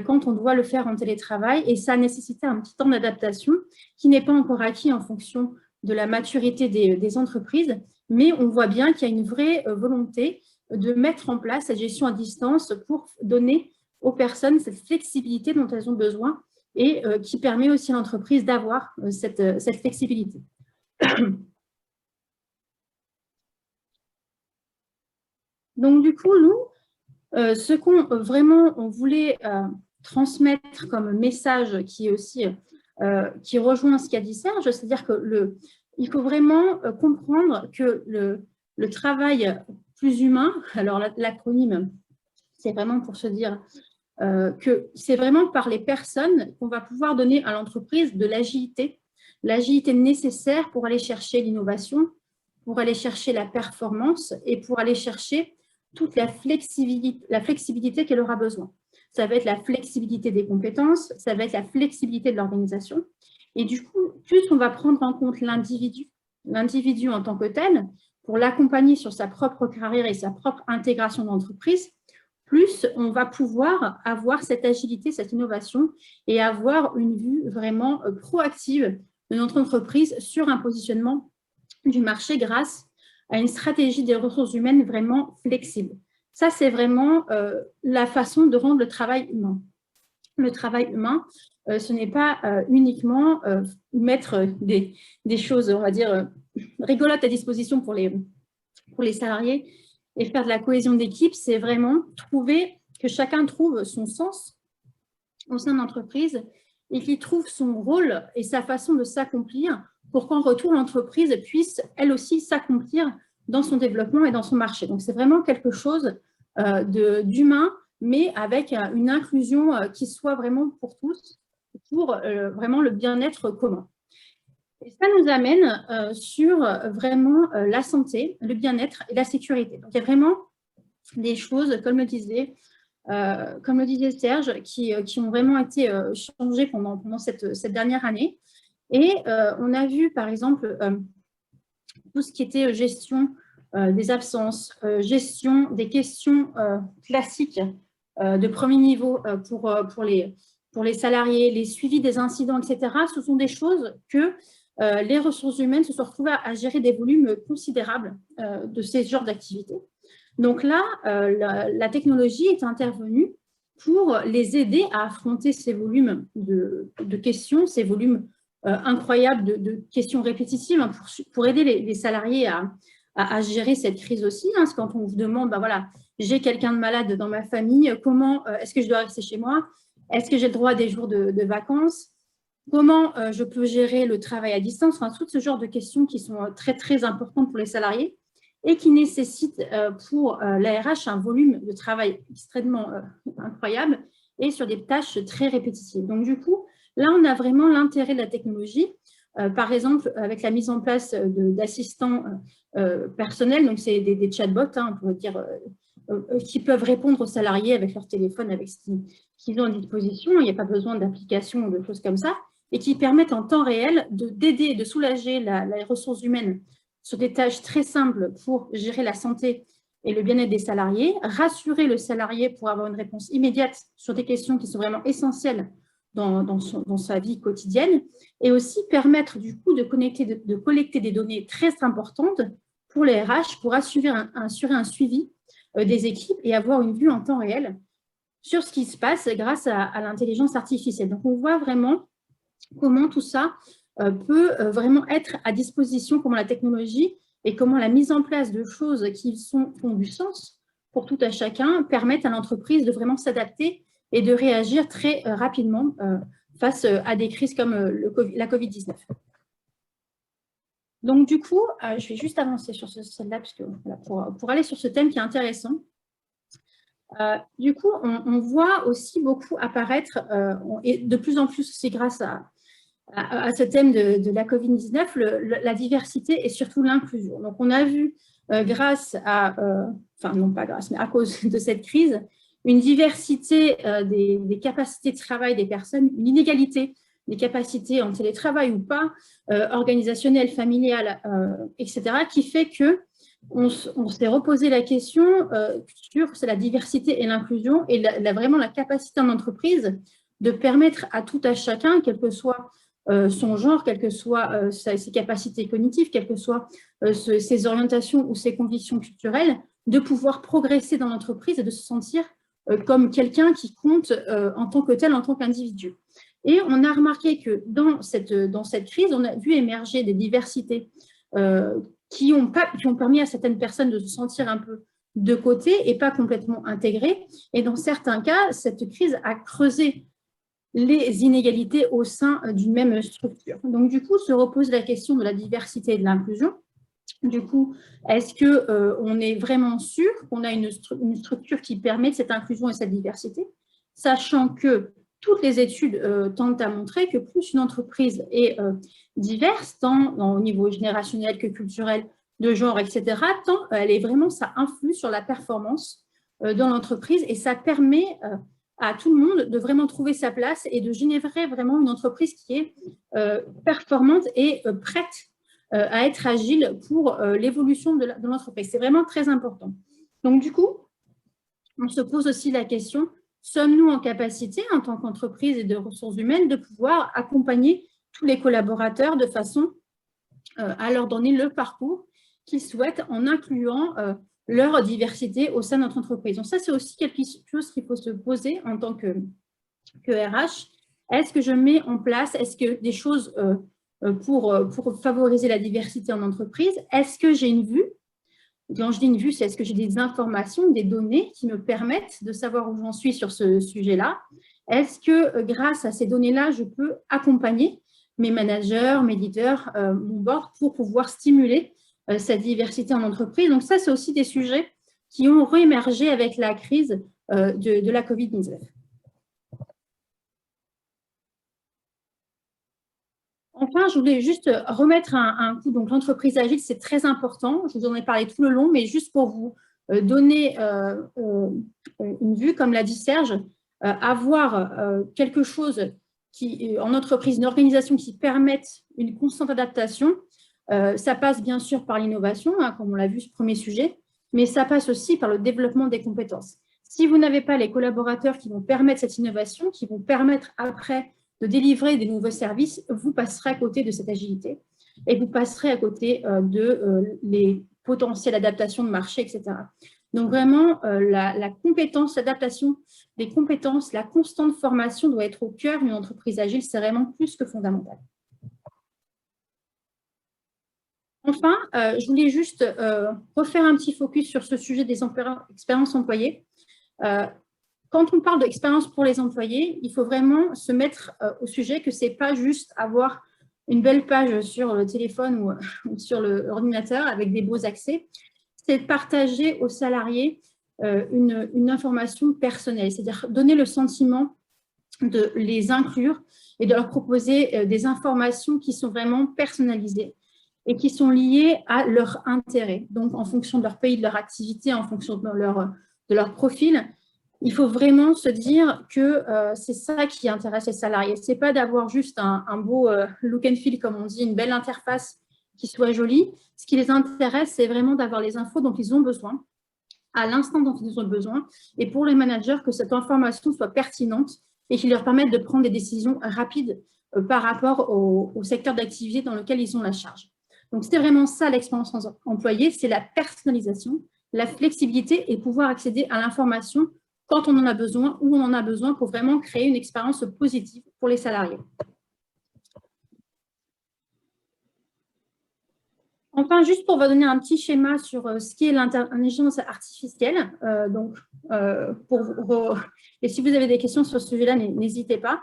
quand on doit le faire en télétravail et ça a nécessité un petit temps d'adaptation qui n'est pas encore acquis en fonction de la maturité des entreprises, mais on voit bien qu'il y a une vraie volonté de mettre en place cette gestion à distance pour donner aux personnes cette flexibilité dont elles ont besoin et qui permet aussi à l'entreprise d'avoir cette flexibilité. Donc, du coup, nous, ce qu'on vraiment on voulait transmettre comme message qui est aussi qui rejoint ce qu'a dit Serge, c'est-à-dire que il faut vraiment comprendre que le travail plus humain, alors l'acronyme, c'est vraiment pour se dire que c'est vraiment par les personnes qu'on va pouvoir donner à l'entreprise de l'agilité nécessaire pour aller chercher l'innovation, pour aller chercher la performance et pour aller chercher toute la flexibilité qu'elle aura besoin. Ça va être la flexibilité des compétences, ça va être la flexibilité de l'organisation. Et du coup, plus on va prendre en compte l'individu en tant que tel, pour l'accompagner sur sa propre carrière et sa propre intégration d'entreprise, plus on va pouvoir avoir cette agilité, cette innovation et avoir une vue vraiment proactive de notre entreprise sur un positionnement du marché grâce à une stratégie des ressources humaines vraiment flexible. Ça, c'est vraiment la façon de rendre le travail humain. Le travail humain, ce n'est pas uniquement mettre des choses, on va dire, rigolotes à disposition pour les salariés et faire de la cohésion d'équipe, c'est vraiment que chacun trouve son sens au sein de l'entreprise et qu'il trouve son rôle et sa façon de s'accomplir pour qu'en retour, l'entreprise puisse, elle aussi, s'accomplir dans son développement et dans son marché. Donc, c'est vraiment quelque chose d'humain, mais avec une inclusion qui soit vraiment pour tous, pour vraiment le bien-être commun. Et ça nous amène sur vraiment la santé, le bien-être et la sécurité. Donc, il y a vraiment des choses, comme le disait Serge, qui ont vraiment été changées pendant cette dernière année. Et on a vu, par exemple, tout ce qui était gestion des absences, gestion des questions classiques de premier niveau pour les salariés, les suivis des incidents, etc. Ce sont des choses que les ressources humaines se sont retrouvées à gérer des volumes considérables de ces genres d'activités. Donc là, la technologie est intervenue pour les aider à affronter ces volumes de questions, ces volumes incroyables de questions répétitives pour aider les salariés à gérer cette crise aussi. Hein, quand on vous demande, ben voilà, j'ai quelqu'un de malade dans ma famille, comment est-ce que je dois rester chez moi? Est-ce que j'ai le droit à des jours de vacances? Comment je peux gérer le travail à distance? Enfin, tout ce genre de questions qui sont très, très importantes pour les salariés et qui nécessitent pour l'ARH un volume de travail extrêmement incroyable et sur des tâches très répétitives. Donc, du coup, là, on a vraiment l'intérêt de la technologie, par exemple, avec la mise en place d'assistants personnels, donc c'est des chatbots, hein, on pourrait dire, qui peuvent répondre aux salariés avec leur téléphone, avec ce qu'ils ont à disposition. Il n'y a pas besoin d'applications ou de choses comme ça, et qui permettent en temps réel d'aider, de soulager les ressources humaines sur des tâches très simples pour gérer la santé et le bien-être des salariés, rassurer le salarié pour avoir une réponse immédiate sur des questions qui sont vraiment essentielles dans sa vie quotidienne, et aussi permettre du coup de collecter des données très importantes pour les RH pour assurer un suivi des équipes et avoir une vue en temps réel sur ce qui se passe grâce à l'intelligence artificielle. Donc, on voit vraiment comment tout ça peut vraiment être à disposition, comment la technologie et comment la mise en place de choses qui font du sens pour tout à chacun permettent à l'entreprise de vraiment s'adapter et de réagir très rapidement face à des crises comme la Covid-19. Donc, du coup, je vais juste avancer sur celle-là pour aller sur ce thème qui est intéressant. Du coup, on voit aussi beaucoup apparaître, et de plus en plus, c'est grâce à ce thème de la Covid-19, la diversité et surtout l'inclusion. Donc, on a vu, grâce à, enfin non pas grâce, mais à cause de cette crise, une diversité des capacités de travail des personnes, une inégalité des capacités en télétravail ou pas, organisationnelles, familiales, etc., qui fait que on s'est reposé la question sur la diversité et l'inclusion et vraiment la capacité en entreprise de permettre à tout à chacun, quel que soit son genre, quelles que soient ses capacités cognitives, quelles que soient ses orientations ou ses convictions culturelles, de pouvoir progresser dans l'entreprise et de se sentir comme quelqu'un qui compte en tant que tel, en tant qu'individu. Et on a remarqué que dans cette crise, on a vu émerger des diversités qui ont permis à certaines personnes de se sentir un peu de côté et pas complètement intégrées. Et dans certains cas, cette crise a creusé les inégalités au sein d'une même structure. Donc, du coup, se repose la question de la diversité et de l'inclusion. Du coup, est-ce qu'on est vraiment sûr qu'on a une structure qui permet cette inclusion et cette diversité, sachant que toutes les études tentent à montrer que plus une entreprise est diverse, tant au niveau générationnel que culturel de genre, etc., tant ça influe sur la performance dans l'entreprise et ça permet à tout le monde de vraiment trouver sa place et de générer vraiment une entreprise qui est performante et prête à être agile pour l'évolution de l'entreprise. C'est vraiment très important. Donc, du coup, on se pose aussi la question, sommes-nous en capacité, en tant qu'entreprise et de ressources humaines, de pouvoir accompagner tous les collaborateurs de façon à leur donner le parcours qu'ils souhaitent en incluant leur diversité au sein de notre entreprise. Donc ça, c'est aussi quelque chose qu'il faut se poser en tant que RH. Est-ce que je mets en place, est-ce que des choses pour favoriser la diversité en entreprise, est-ce que j'ai une vue? Quand je dis une vue, c'est est-ce que j'ai des informations, des données qui me permettent de savoir où j'en suis sur ce sujet-là? Est-ce que grâce à ces données-là, je peux accompagner mes managers, mes leaders, mon board pour pouvoir stimuler cette diversité en entreprise? Donc ça, c'est aussi des sujets qui ont réémergé avec la crise de la Covid-19. Enfin, je voulais juste remettre un coup. Donc, l'entreprise agile, c'est très important. Je vous en ai parlé tout le long, mais juste pour vous donner une vue, comme l'a dit Serge, avoir quelque chose qui, en entreprise, une organisation qui permette une constante adaptation, ça passe bien sûr par l'innovation, hein, comme on l'a vu, ce premier sujet, mais ça passe aussi par le développement des compétences. Si vous n'avez pas les collaborateurs qui vont permettre cette innovation, qui vont permettre après de délivrer des nouveaux services, vous passerez à côté de cette agilité et vous passerez à côté les potentielles adaptations de marché, etc. Donc vraiment, la compétence, l'adaptation des compétences, la constante formation doit être au cœur d'une entreprise agile, c'est vraiment plus que fondamental. Enfin, je voulais juste refaire un petit focus sur ce sujet des expériences employées. Quand on parle d'expérience pour les employés, il faut vraiment se mettre au sujet que ce n'est pas juste avoir une belle page sur le téléphone ou sur l'ordinateur avec des beaux accès, c'est de partager aux salariés une information personnelle, c'est-à-dire donner le sentiment de les inclure et de leur proposer des informations qui sont vraiment personnalisées et qui sont liées à leur intérêt. Donc, en fonction de leur pays, de leur activité, en fonction de leur profil, il faut vraiment se dire que c'est ça qui intéresse les salariés. Ce n'est pas d'avoir juste un beau look and feel, comme on dit, une belle interface qui soit jolie. Ce qui les intéresse, c'est vraiment d'avoir les infos dont ils ont besoin, à l'instant dont ils ont besoin, et pour les managers, que cette information soit pertinente et qui leur permette de prendre des décisions rapides par rapport au secteur d'activité dans lequel ils ont la charge. Donc, c'est vraiment ça l'expérience employée, c'est la personnalisation, la flexibilité et pouvoir accéder à l'information quand on en a besoin, où on en a besoin pour vraiment créer une expérience positive pour les salariés. Enfin, juste pour vous donner un petit schéma sur ce qu'est l'intelligence artificielle, et si vous avez des questions sur ce sujet-là, n'hésitez pas.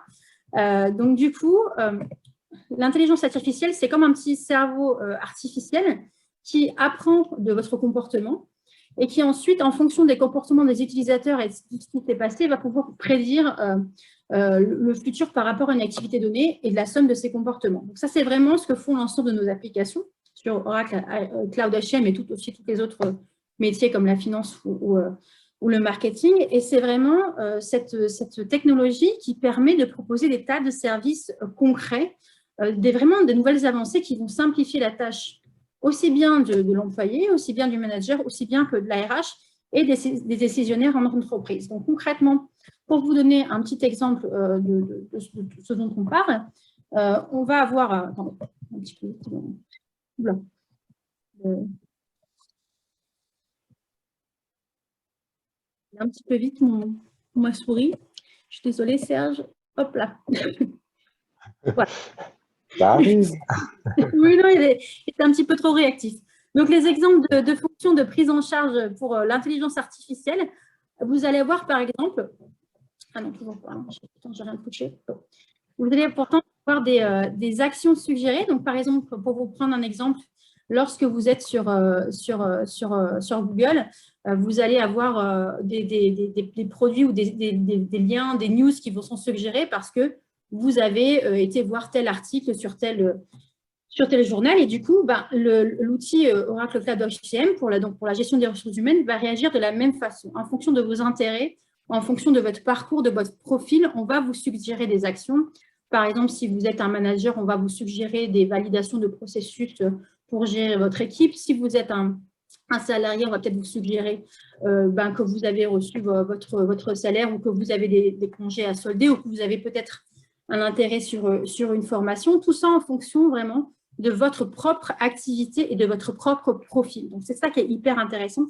Donc, du coup, l'intelligence artificielle, c'est comme un petit cerveau artificiel qui apprend de votre comportement et qui ensuite, en fonction des comportements des utilisateurs et de ce qui s'est passé, va pouvoir prédire le futur par rapport à une activité donnée et de la somme de ces comportements. Donc ça, c'est vraiment ce que font l'ensemble de nos applications sur Oracle Cloud HCM et aussi tous les autres métiers comme la finance ou le marketing. Et c'est vraiment cette technologie qui permet de proposer des tas de services concrets, vraiment de nouvelles avancées qui vont simplifier la tâche aussi bien de l'employé, aussi bien du manager, aussi bien que de la RH et des décisionnaires en entreprise. Donc concrètement, pour vous donner un petit exemple de ce dont on parle, on va avoir… attendez, un petit peu… Oula. Un petit peu vite ma souris. Je suis désolée, Serge. Hop là. Voilà. Ça arrive. Oui, non, il est un petit peu trop réactif. Donc, les exemples de fonctions de prise en charge pour l'intelligence artificielle, vous allez voir, par exemple… Ah non, toujours pas. J'ai rien touché. Bon. Vous allez pourtant avoir des actions suggérées. Donc, par exemple, pour vous prendre un exemple, lorsque vous êtes sur Google, vous allez avoir des produits ou des liens, des news qui vous sont suggérés parce que vous avez été voir tel article sur tel… sur Téléjournal. Et du coup, l'outil Oracle Cloud HCM pour la gestion des ressources humaines va réagir de la même façon. En fonction de vos intérêts, en fonction de votre parcours, de votre profil, on va vous suggérer des actions. Par exemple, si vous êtes un manager, on va vous suggérer des validations de processus pour gérer votre équipe. Si vous êtes un salarié, on va peut-être vous suggérer que vous avez reçu votre salaire ou que vous avez des congés à solder ou que vous avez peut-être un intérêt sur une formation. Tout ça en fonction vraiment de votre propre activité et de votre propre profil. Donc, c'est ça qui est hyper intéressant,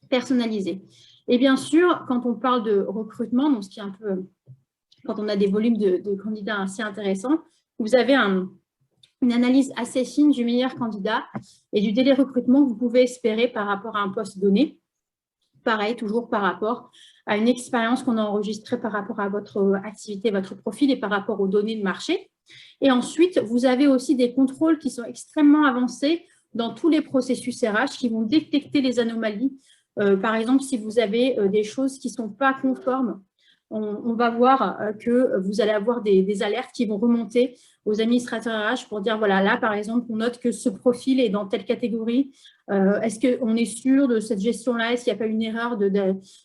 personnalisé. Et bien sûr, quand on parle de recrutement, donc ce qui est un peu, quand on a des volumes de candidats assez intéressants, vous avez une analyse assez fine du meilleur candidat et du délai de recrutement que vous pouvez espérer par rapport à un poste donné. Pareil, toujours par rapport à une expérience qu'on a enregistrée par rapport à votre activité, votre profil et par rapport aux données de marché. Et ensuite, vous avez aussi des contrôles qui sont extrêmement avancés dans tous les processus RH qui vont détecter les anomalies. Par exemple, si vous avez des choses qui ne sont pas conformes, on va voir que vous allez avoir des alertes qui vont remonter aux administrateurs RH pour dire, voilà, là, par exemple, on note que ce profil est dans telle catégorie. Est-ce qu'on est sûr de cette gestion-là? Est-ce qu'il n'y a pas une erreur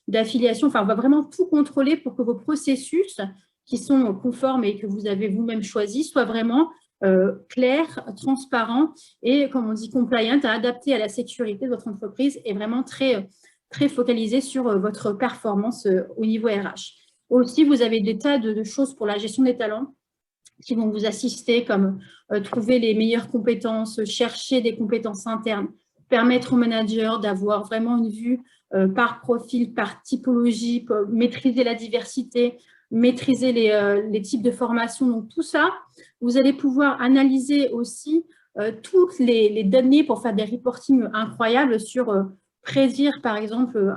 d'affiliation? Enfin, on va vraiment tout contrôler pour que vos processus qui sont conformes et que vous avez vous-même choisis soient vraiment clairs, transparents et, comme on dit, compliant, adaptés à la sécurité de votre entreprise et vraiment très, très focalisés sur votre performance au niveau RH. Aussi, vous avez des tas de choses pour la gestion des talents qui vont vous assister, comme trouver les meilleures compétences, chercher des compétences internes, permettre aux managers d'avoir vraiment une vue par profil, par typologie, maîtriser la diversité, maîtriser les types de formation. Donc, tout ça, vous allez pouvoir analyser aussi toutes les données pour faire des reportings incroyables sur prédire, par exemple,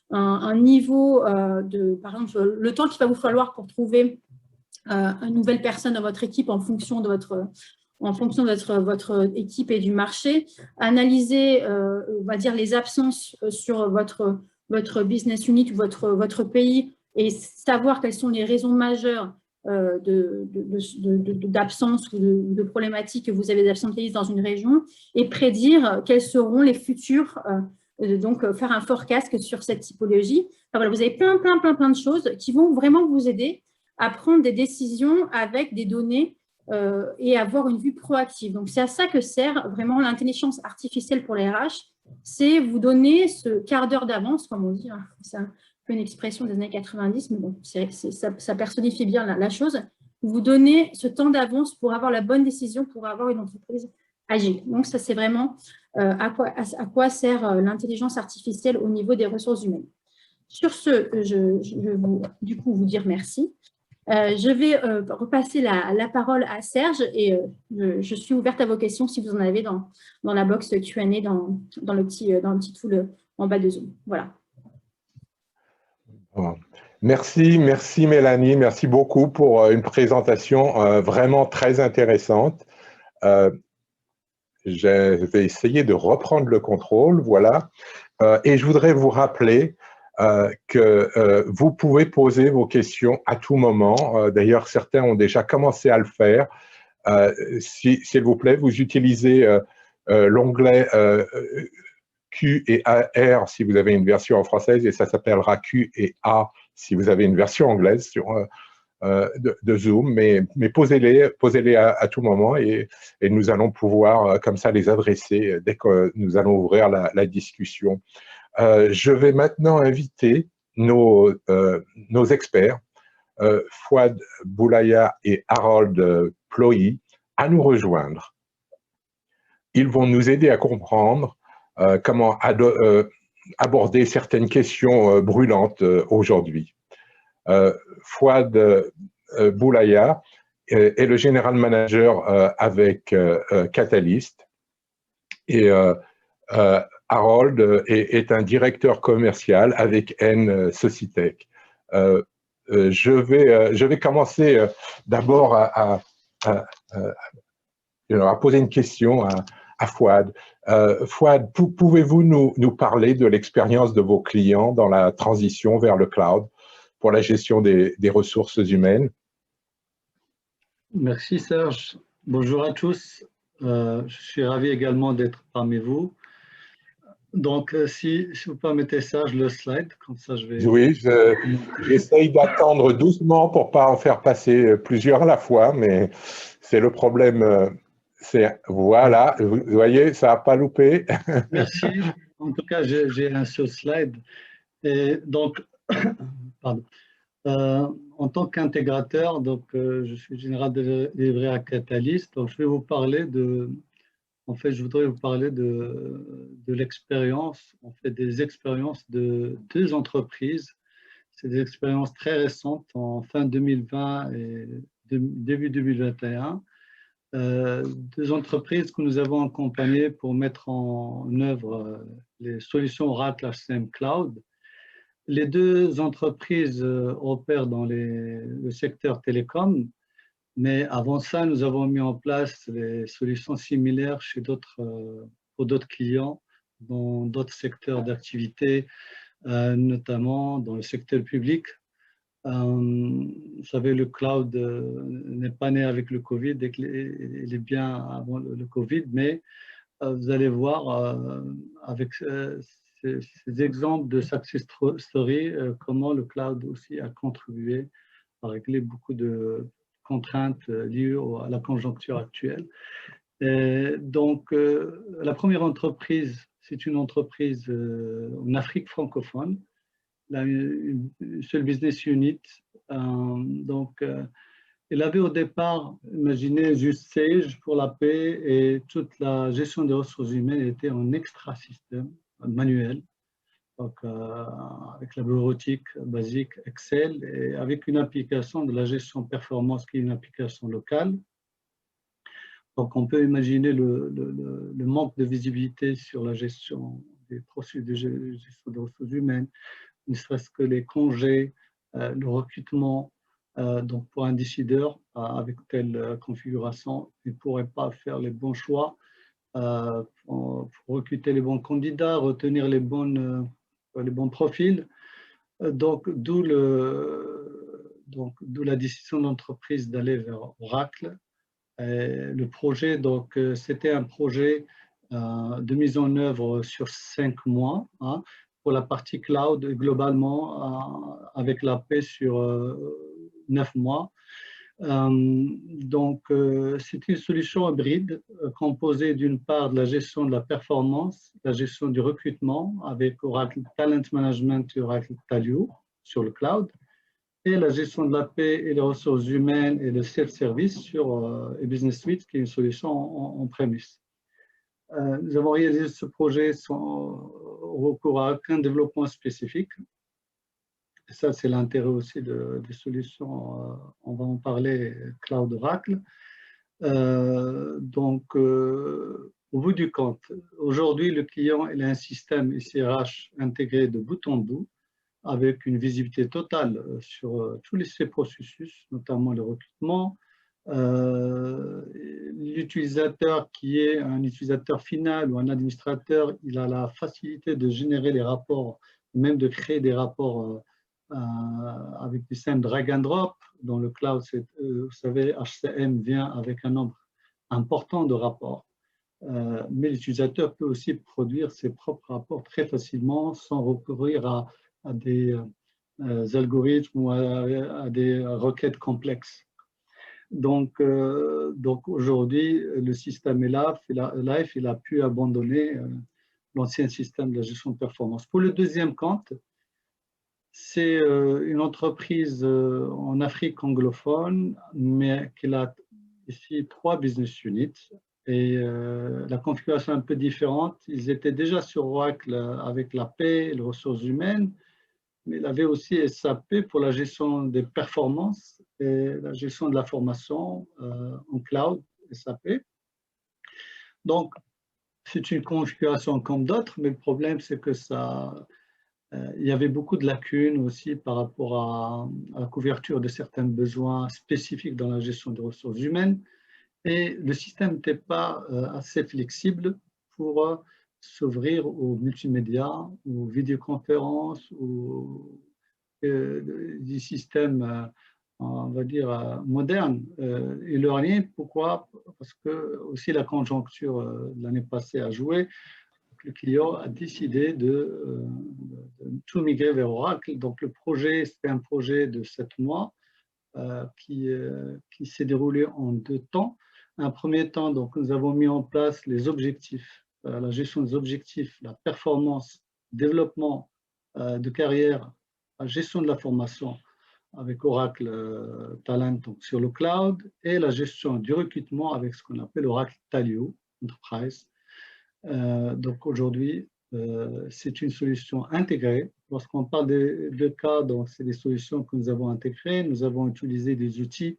un niveau par exemple, le temps qu'il va vous falloir pour trouver une nouvelle personne dans votre équipe en fonction de votre équipe et du marché, analyser, on va dire, les absences sur votre business unit ou votre pays et savoir quelles sont les raisons majeures d'absence ou de problématiques que vous avez d'absentéisme dans une région et prédire quels seront les futurs, donc faire un forecast sur cette typologie. Enfin, voilà, vous avez plein de choses qui vont vraiment vous aider à prendre des décisions avec des données et avoir une vue proactive. Donc, c'est à ça que sert vraiment l'intelligence artificielle pour les RH, c'est vous donner ce quart d'heure d'avance, comme on dit, hein. C'est un peu une expression des années 90, mais bon, ça personnifie bien la chose. Vous donnez ce temps d'avance pour avoir la bonne décision, pour avoir une entreprise agile. Donc, ça, c'est vraiment à quoi sert l'intelligence artificielle au niveau des ressources humaines. Sur ce, je vais du coup vous dire merci. Je vais repasser la parole à Serge et je suis ouverte à vos questions si vous en avez dans la box Q&A dans le petit tool en bas de Zoom. Voilà. Merci Mélanie, merci beaucoup pour une présentation vraiment très intéressante. Je vais essayer de reprendre le contrôle, voilà. Et je voudrais vous rappeler que vous pouvez poser vos questions à tout moment. D'ailleurs, certains ont déjà commencé à le faire. S'il vous plaît, vous utilisez l'onglet Q et R si vous avez une version française et ça s'appellera Q et A si vous avez une version anglaise de Zoom, mais posez-les à tout moment et nous allons pouvoir comme ça les adresser dès que nous allons ouvrir la discussion. Je vais maintenant inviter nos experts, Fouad Boulaya et Harold Ploy, à nous rejoindre. Ils vont nous aider à comprendre comment aborder certaines questions brûlantes aujourd'hui. Fouad Boulaya est le General Manager avec Catalyst et Harold est un directeur commercial avec N Socitech. Je vais commencer d'abord à poser une question à Fouad. Fouad, pouvez-vous nous parler de l'expérience de vos clients dans la transition vers le cloud pour la gestion des ressources humaines? Merci Serge. Bonjour à tous. Je suis ravi également d'être parmi vous. Donc, si vous permettez ça, je le slide, comme ça je vais... Oui, j'essaye d'attendre doucement pour pas en faire passer plusieurs à la fois, mais c'est le problème. Voilà, vous voyez, ça n'a pas loupé. Merci. En tout cas, j'ai un seul slide. Et donc, pardon. En tant qu'intégrateur, donc, je suis général délivré à Catalyst. Donc, je vais vous parler en fait, je voudrais vous parler de l'expérience, en fait, des expériences de deux entreprises. C'est des expériences très récentes, en fin 2020 et début 2021. Deux entreprises que nous avons accompagnées pour mettre en œuvre les solutions Oracle HCM Cloud. Les deux entreprises opèrent dans le secteur télécom, mais avant ça, nous avons mis en place des solutions similaires pour d'autres clients dans d'autres secteurs d'activité, notamment dans le secteur public. Vous savez, le cloud n'est pas né avec le Covid, il est bien avant le Covid, mais vous allez voir avec ces exemples de success story, comment le cloud aussi a contribué à régler beaucoup de contraintes liées à la conjoncture actuelle. Et donc, la première entreprise, c'est une entreprise en Afrique francophone, une seule business unit. Donc, il avait au départ imaginé juste Sage pour la paix et toute la gestion des ressources humaines était en extra-système manuel, donc avec la bureautique basique Excel et avec une application de la gestion performance qui est une application locale. Donc on peut imaginer le manque de visibilité sur la gestion des processus de gestion des ressources humaines, ne serait-ce que les congés, le recrutement. Donc, pour un décideur avec telle configuration, il ne pourrait pas faire les bons choix pour recruter les bons candidats, retenir les bons profils. Donc, d'où la décision d'entreprise d'aller vers Oracle. Et le projet, donc, c'était un projet de mise en œuvre sur 5 mois. Hein, pour la partie cloud, globalement, avec la paix sur 9 mois. Donc, c'est une solution hybride composée d'une part de la gestion de la performance, la gestion du recrutement avec Oracle Talent Management et Oracle Taleo sur le cloud, et la gestion de la paix et les ressources humaines et le self-service sur Business Suite, qui est une solution en premise. Nous avons réalisé ce projet sans recours à aucun développement spécifique. Et ça, c'est l'intérêt aussi des solutions, on va en parler, Cloud Oracle. Donc, au bout du compte, aujourd'hui, le client il a un système SIRH intégré de bout en bout, avec une visibilité totale sur tous ces processus, notamment le recrutement. L'utilisateur qui est un utilisateur final ou un administrateur, il a la facilité de générer les rapports, même de créer des rapports avec des systèmes drag and drop. Dans le cloud, vous savez, HCM vient avec un nombre important de rapports. Mais l'utilisateur peut aussi produire ses propres rapports très facilement sans recourir à des algorithmes ou à des requêtes complexes. Donc aujourd'hui, le système est là, Life, il a pu abandonner l'ancien système de la gestion de performance. Pour le deuxième compte, c'est une entreprise en Afrique anglophone, mais qui a ici 3 business units. Et la configuration est un peu différente. Ils étaient déjà sur Oracle avec la paix et les ressources humaines, mais il avait aussi SAP pour la gestion des performances et la gestion de la formation en cloud, SAP. Donc, c'est une configuration comme d'autres, mais le problème, c'est que il y avait beaucoup de lacunes aussi par rapport à la couverture de certains besoins spécifiques dans la gestion des ressources humaines. Et le système n'était pas assez flexible pour s'ouvrir aux multimédia, aux vidéoconférences, aux des systèmes on va dire, moderne. E-learning, pourquoi? Parce que aussi la conjoncture de l'année passée a joué. Le client a décidé de tout migrer vers Oracle. Donc, le projet, c'était un projet de 7 mois qui s'est déroulé en 2 temps. Un premier temps, donc, nous avons mis en place les objectifs, la gestion des objectifs, la performance, développement de carrière, la gestion de la formation avec Oracle Talent donc, sur le cloud et la gestion du recrutement avec ce qu'on appelle Oracle Talio Enterprise. Donc aujourd'hui, c'est une solution intégrée. Lorsqu'on parle de cas, donc c'est des solutions que nous avons intégrées. Nous avons utilisé des outils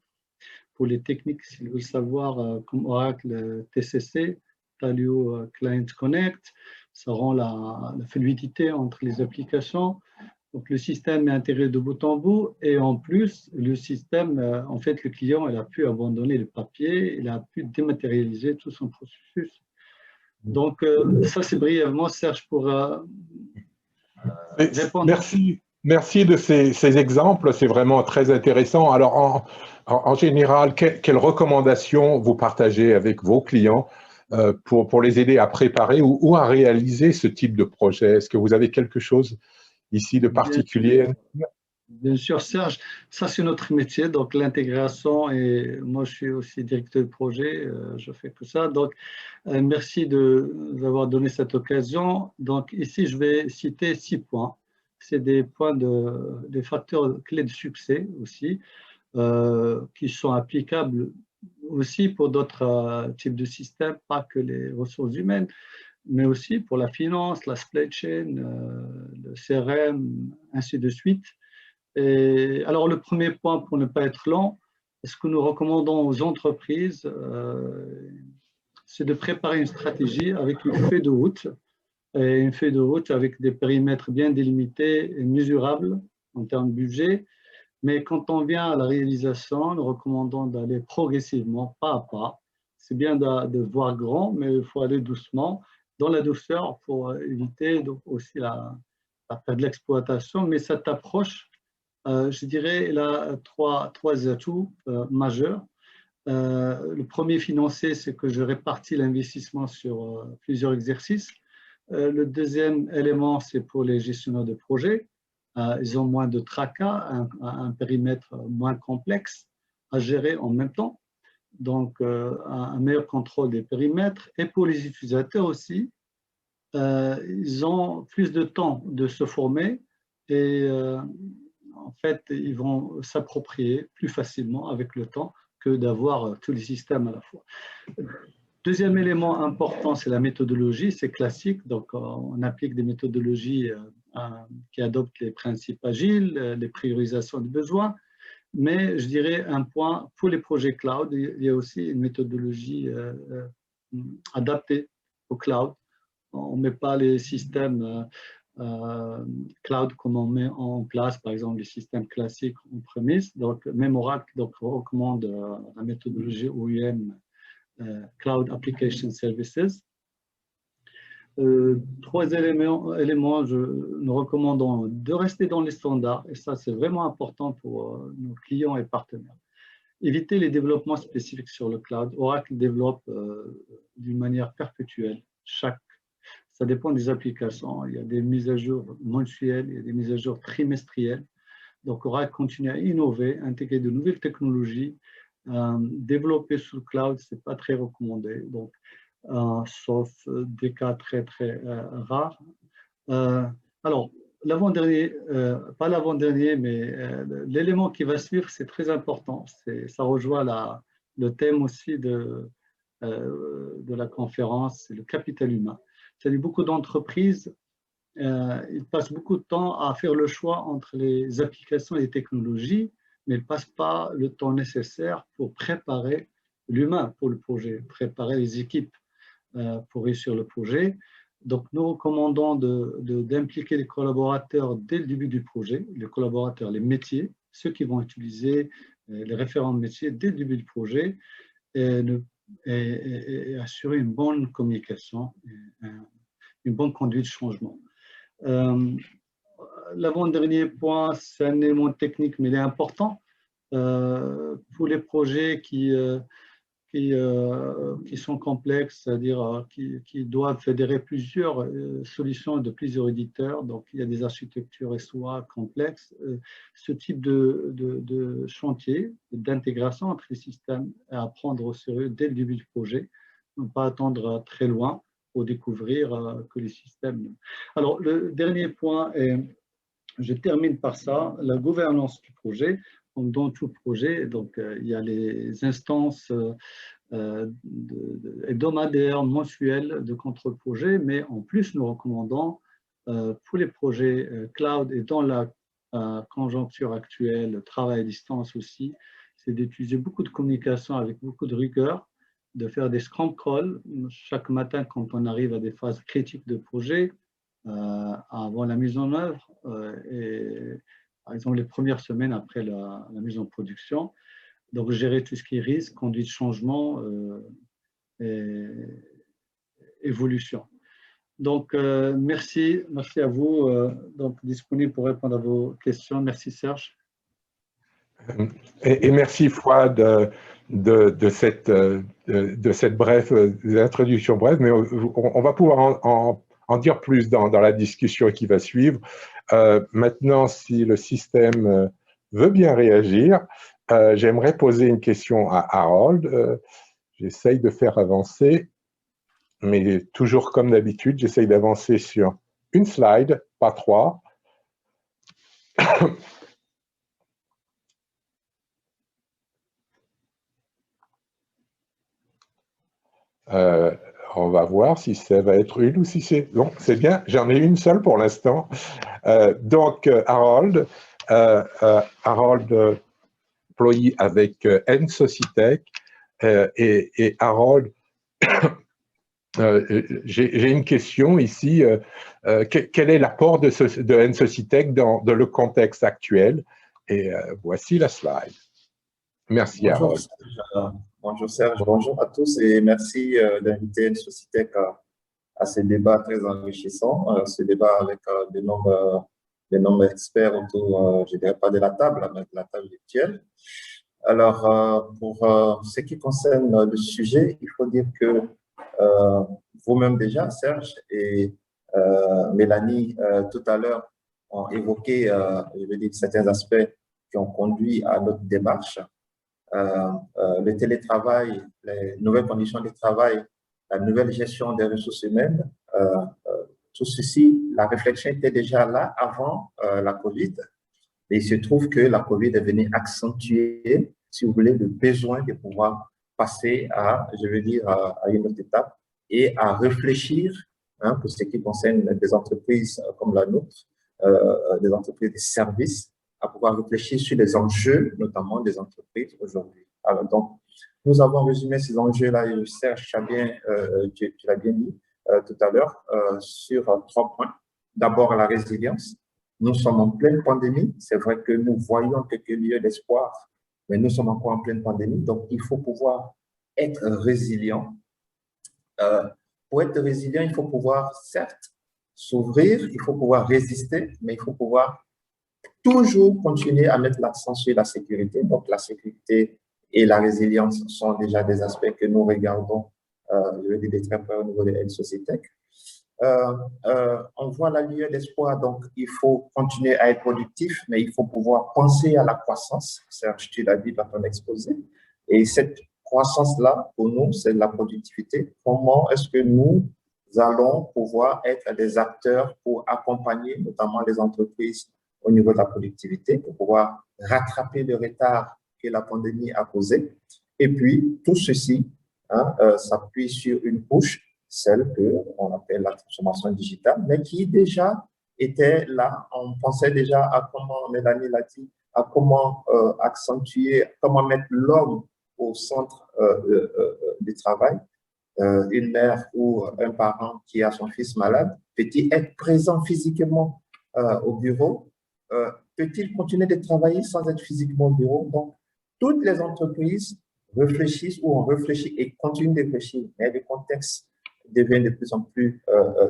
pour les techniques, s'ils veulent savoir, comme Oracle TCC, Talio Client Connect. Ça rend la fluidité entre les applications. Donc le système est intégré de bout en bout et en plus, le système, en fait, le client il a pu abandonner le papier, il a pu dématérialiser tout son processus. Donc, ça, c'est brièvement, Serge, pour répondre. Merci de ces exemples, c'est vraiment très intéressant. Alors, en général, quelles recommandations vous partagez avec vos clients pour les aider à préparer ou à réaliser ce type de projet? Est-ce que vous avez quelque chose ici de particulier? Bien sûr, Serge, ça c'est notre métier, donc l'intégration, et moi je suis aussi directeur de projet, je fais que ça, donc merci d'avoir donné cette occasion. Donc ici je vais citer 6 points, c'est des points des facteurs clés de succès aussi, qui sont applicables aussi pour d'autres types de systèmes, pas que les ressources humaines, mais aussi pour la finance, la supply chain, le CRM, ainsi de suite. Et alors, le premier point, pour ne pas être lent, ce que nous recommandons aux entreprises, c'est de préparer une stratégie avec une feuille de route, et une feuille de route avec des périmètres bien délimités et mesurables en termes de budget. Mais quand on vient à la réalisation, nous recommandons d'aller progressivement, pas à pas. C'est bien de voir grand, mais il faut aller doucement, dans la douceur pour éviter donc aussi la perte de l'exploitation. Mais cette approche, je dirais, elle a trois atouts majeurs. Le premier financé, c'est que je répartis l'investissement sur plusieurs exercices. Le deuxième élément, c'est pour les gestionnaires de projet. Ils ont moins de tracas, un périmètre moins complexe à gérer en même temps. Donc, un meilleur contrôle des périmètres. Et pour les utilisateurs aussi, ils ont plus de temps de se former et en fait, ils vont s'approprier plus facilement avec le temps que d'avoir tous les systèmes à la fois. Deuxième élément important, c'est la méthodologie, c'est classique, donc on applique des méthodologies qui adoptent les principes agiles, les priorisations de besoins, mais je dirais un point, pour les projets cloud, il y a aussi une méthodologie adaptée au cloud. On ne met pas les systèmes cloud comme on met en place, par exemple, les systèmes classiques en premise. Donc, même Oracle recommande la méthodologie OEM, Cloud Application Services. 3 éléments, nous recommandons de rester dans les standards, et ça, c'est vraiment important pour nos clients et partenaires. Éviter les développements spécifiques sur le cloud. Oracle développe d'une manière perpétuelle. Ça dépend des applications. Il y a des mises à jour mensuelles, il y a des mises à jour trimestrielles. Donc, Oracle continue à innover, intégrer de nouvelles technologies. Développer sous le cloud, ce n'est pas très recommandé, donc, sauf des cas très, très rares. Alors, l'avant-dernier, pas l'avant-dernier, mais l'élément qui va suivre, c'est très important. Ça rejoint le thème aussi de la conférence, c'est le capital humain. C'est-à-dire beaucoup d'entreprises, ils passent beaucoup de temps à faire le choix entre les applications et les technologies, mais ils ne passent pas le temps nécessaire pour préparer l'humain pour le projet, préparer les équipes pour réussir le projet. Donc, nous recommandons d'impliquer les collaborateurs dès le début du projet, les collaborateurs, les métiers, ceux qui vont utiliser les référents de métiers dès le début du projet et assurer une bonne communication, une bonne conduite de changement. L'avant-dernier point, c'est un élément technique, mais il est important. Pour les projets qui sont complexes, c'est-à-dire qui doivent fédérer plusieurs solutions de plusieurs éditeurs. Donc, il y a des architectures SOA complexes. Ce type de chantier, d'intégration entre les systèmes est à prendre au sérieux dès le début du projet. Ne pas attendre très loin pour découvrir que les systèmes… Alors, le dernier point, et je termine par ça, la gouvernance du projet. Donc, dans tout projet, donc, il y a les instances hebdomadaires, mensuelles de contrôle projet, mais en plus, nous recommandons pour les projets cloud et dans la conjoncture actuelle, le travail à distance aussi, c'est d'utiliser beaucoup de communication avec beaucoup de rigueur, de faire des scrum calls chaque matin quand on arrive à des phases critiques de projet, avant la mise en œuvre et par exemple les premières semaines après la mise en production. Donc gérer tout ce qui est risque, conduite de changement et évolution. Donc merci à vous, donc disponible pour répondre à vos questions. Merci Serge. Et merci Fouad de cette brève introduction brève, mais on va pouvoir en dire plus dans la discussion qui va suivre. Maintenant, si le système veut bien réagir, j'aimerais poser une question à Harold. J'essaye de faire avancer, mais toujours comme d'habitude, j'essaye d'avancer sur une slide, pas 3. On va voir si ça va être une ou si c'est… Non, c'est bien, j'en ai une seule pour l'instant. Donc, Harold employé avec Ensocitech, et Harold, j'ai une question ici. Quel est l'apport de Ensocitech dans le contexte actuel? Et voici la slide. Merci, Harold. Bonjour Serge, bonjour à tous et merci d'inviter Ensocitech à ce débat très enrichissant, ce débat avec de nombreux experts autour, je ne dirais pas de la table, mais de la table virtuelle. Alors, pour ce qui concerne le sujet, il faut dire que vous-même déjà, Serge et Mélanie, tout à l'heure, ont évoqué, je veux dire, certains aspects qui ont conduit à notre démarche. Le télétravail, les nouvelles conditions de travail, la nouvelle gestion des ressources humaines, tout ceci, la réflexion était déjà là avant la COVID. Et il se trouve que la COVID est venue accentuer, si vous voulez, le besoin de pouvoir passer à, je veux dire, à une autre étape et à réfléchir, hein, pour ce qui concerne des entreprises comme la nôtre, des entreprises de services, à pouvoir réfléchir sur les enjeux, notamment des entreprises aujourd'hui. Alors, donc, nous avons résumé ces enjeux-là, et Serge, tu l'as bien dit tout à l'heure, sur 3 points. D'abord, la résilience. Nous sommes en pleine pandémie. C'est vrai que nous voyons quelques lieux d'espoir, mais nous sommes encore en pleine pandémie. Donc, il faut pouvoir être résilient. Pour être résilient, il faut pouvoir, certes, s'ouvrir, il faut pouvoir résister, mais il faut pouvoir toujours continuer à mettre l'accent sur la sécurité. Donc, la sécurité et la résilience sont déjà des aspects que nous regardons, je veux dire, de très près au niveau de Ensocitech. On voit la lueur d'espoir, donc il faut continuer à être productif, mais il faut pouvoir penser à la croissance. Serge, tu l'as dit dans ton exposé. Et cette croissance-là, pour nous, c'est la productivité. Comment est-ce que nous allons pouvoir être des acteurs pour accompagner notamment les entreprises au niveau de la productivité, pour pouvoir rattraper le retard que la pandémie a causé. Et puis, tout ceci s'appuie sur une couche, celle qu'on appelle la transformation digitale, mais qui déjà était là. On pensait déjà à comment, Mélanie l'a dit, à comment accentuer, comment mettre l'homme au centre du travail. Une mère ou un parent qui a son fils malade, peut-il être présent physiquement au bureau? Peut-il continuer de travailler sans être physiquement au bureau? Donc, toutes les entreprises réfléchissent ou ont réfléchi et continuent de réfléchir, mais le contexte devient de plus en plus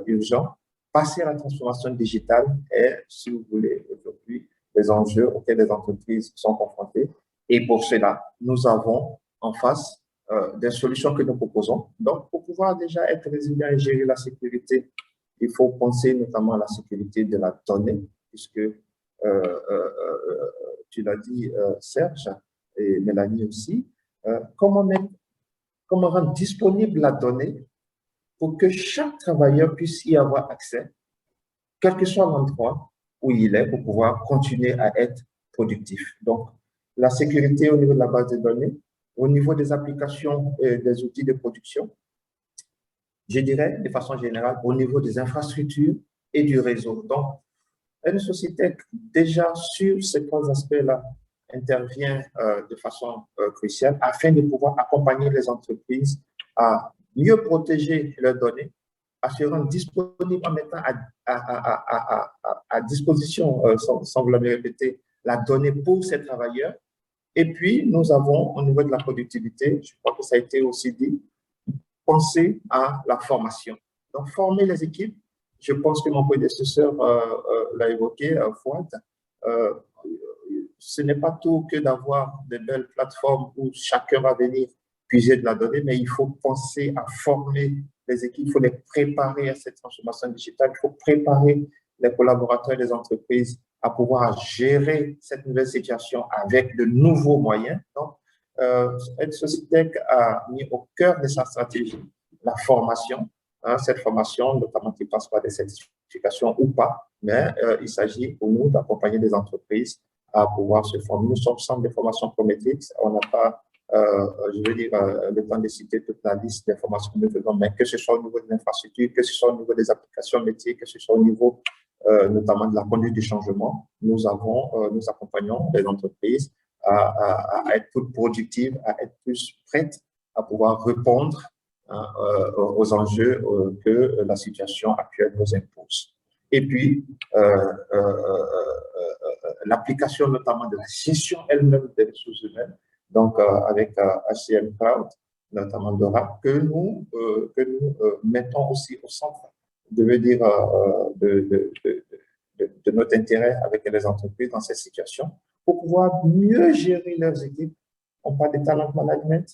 urgent. Passer à la transformation digitale est, si vous voulez, aujourd'hui, les enjeux auxquels les entreprises sont confrontées. Et pour cela, nous avons en face des solutions que nous proposons. Donc, pour pouvoir déjà être résilient et gérer la sécurité, il faut penser notamment à la sécurité de la donnée, puisque tu l'as dit, Serge, et Mélanie aussi, comment rendre disponible la donnée pour que chaque travailleur puisse y avoir accès, quel que soit l'endroit où il est, pour pouvoir continuer à être productif. Donc, la sécurité au niveau de la base de données, au niveau des applications et des outils de production, je dirais de façon générale au niveau des infrastructures et du réseau. Donc, une société déjà sur ces trois aspects-là intervient de façon cruciale afin de pouvoir accompagner les entreprises à mieux protéger leurs données, à se rendre disponible en mettant à disposition, sans vouloir me répéter, la donnée pour ces travailleurs. Et puis, nous avons, au niveau de la productivité, je crois que ça a été aussi dit, penser à la formation. Donc, former les équipes, je pense que mon prédécesseur l'a évoqué, Fouad, ce n'est pas tout que d'avoir de belles plateformes où chacun va venir puiser de la donnée, mais il faut penser à former les équipes, il faut les préparer à cette transformation digitale, il faut préparer les collaborateurs des entreprises à pouvoir gérer cette nouvelle situation avec de nouveaux moyens. Donc, Societech a mis au cœur de sa stratégie la formation, cette formation, notamment qui passe par des certifications ou pas, mais il s'agit pour nous d'accompagner des entreprises à pouvoir se former. Nous sommes centre de formation Prometrix, on n'a pas, je veux dire, le temps de citer toute la liste des formations que nous faisons, mais que ce soit au niveau de l'infrastructure, que ce soit au niveau des applications métiers, que ce soit au niveau notamment de la conduite du changement, nous accompagnons les entreprises à être plus productives, à être plus prêtes à pouvoir répondre aux enjeux que la situation actuelle nous impose. Et puis, l'application notamment de la gestion elle-même des ressources humaines, donc avec HCM Cloud, notamment Dora, que nous mettons aussi au centre de notre intérêt avec les entreprises dans cette situation, pour pouvoir mieux gérer leurs équipes. On parle de talent management,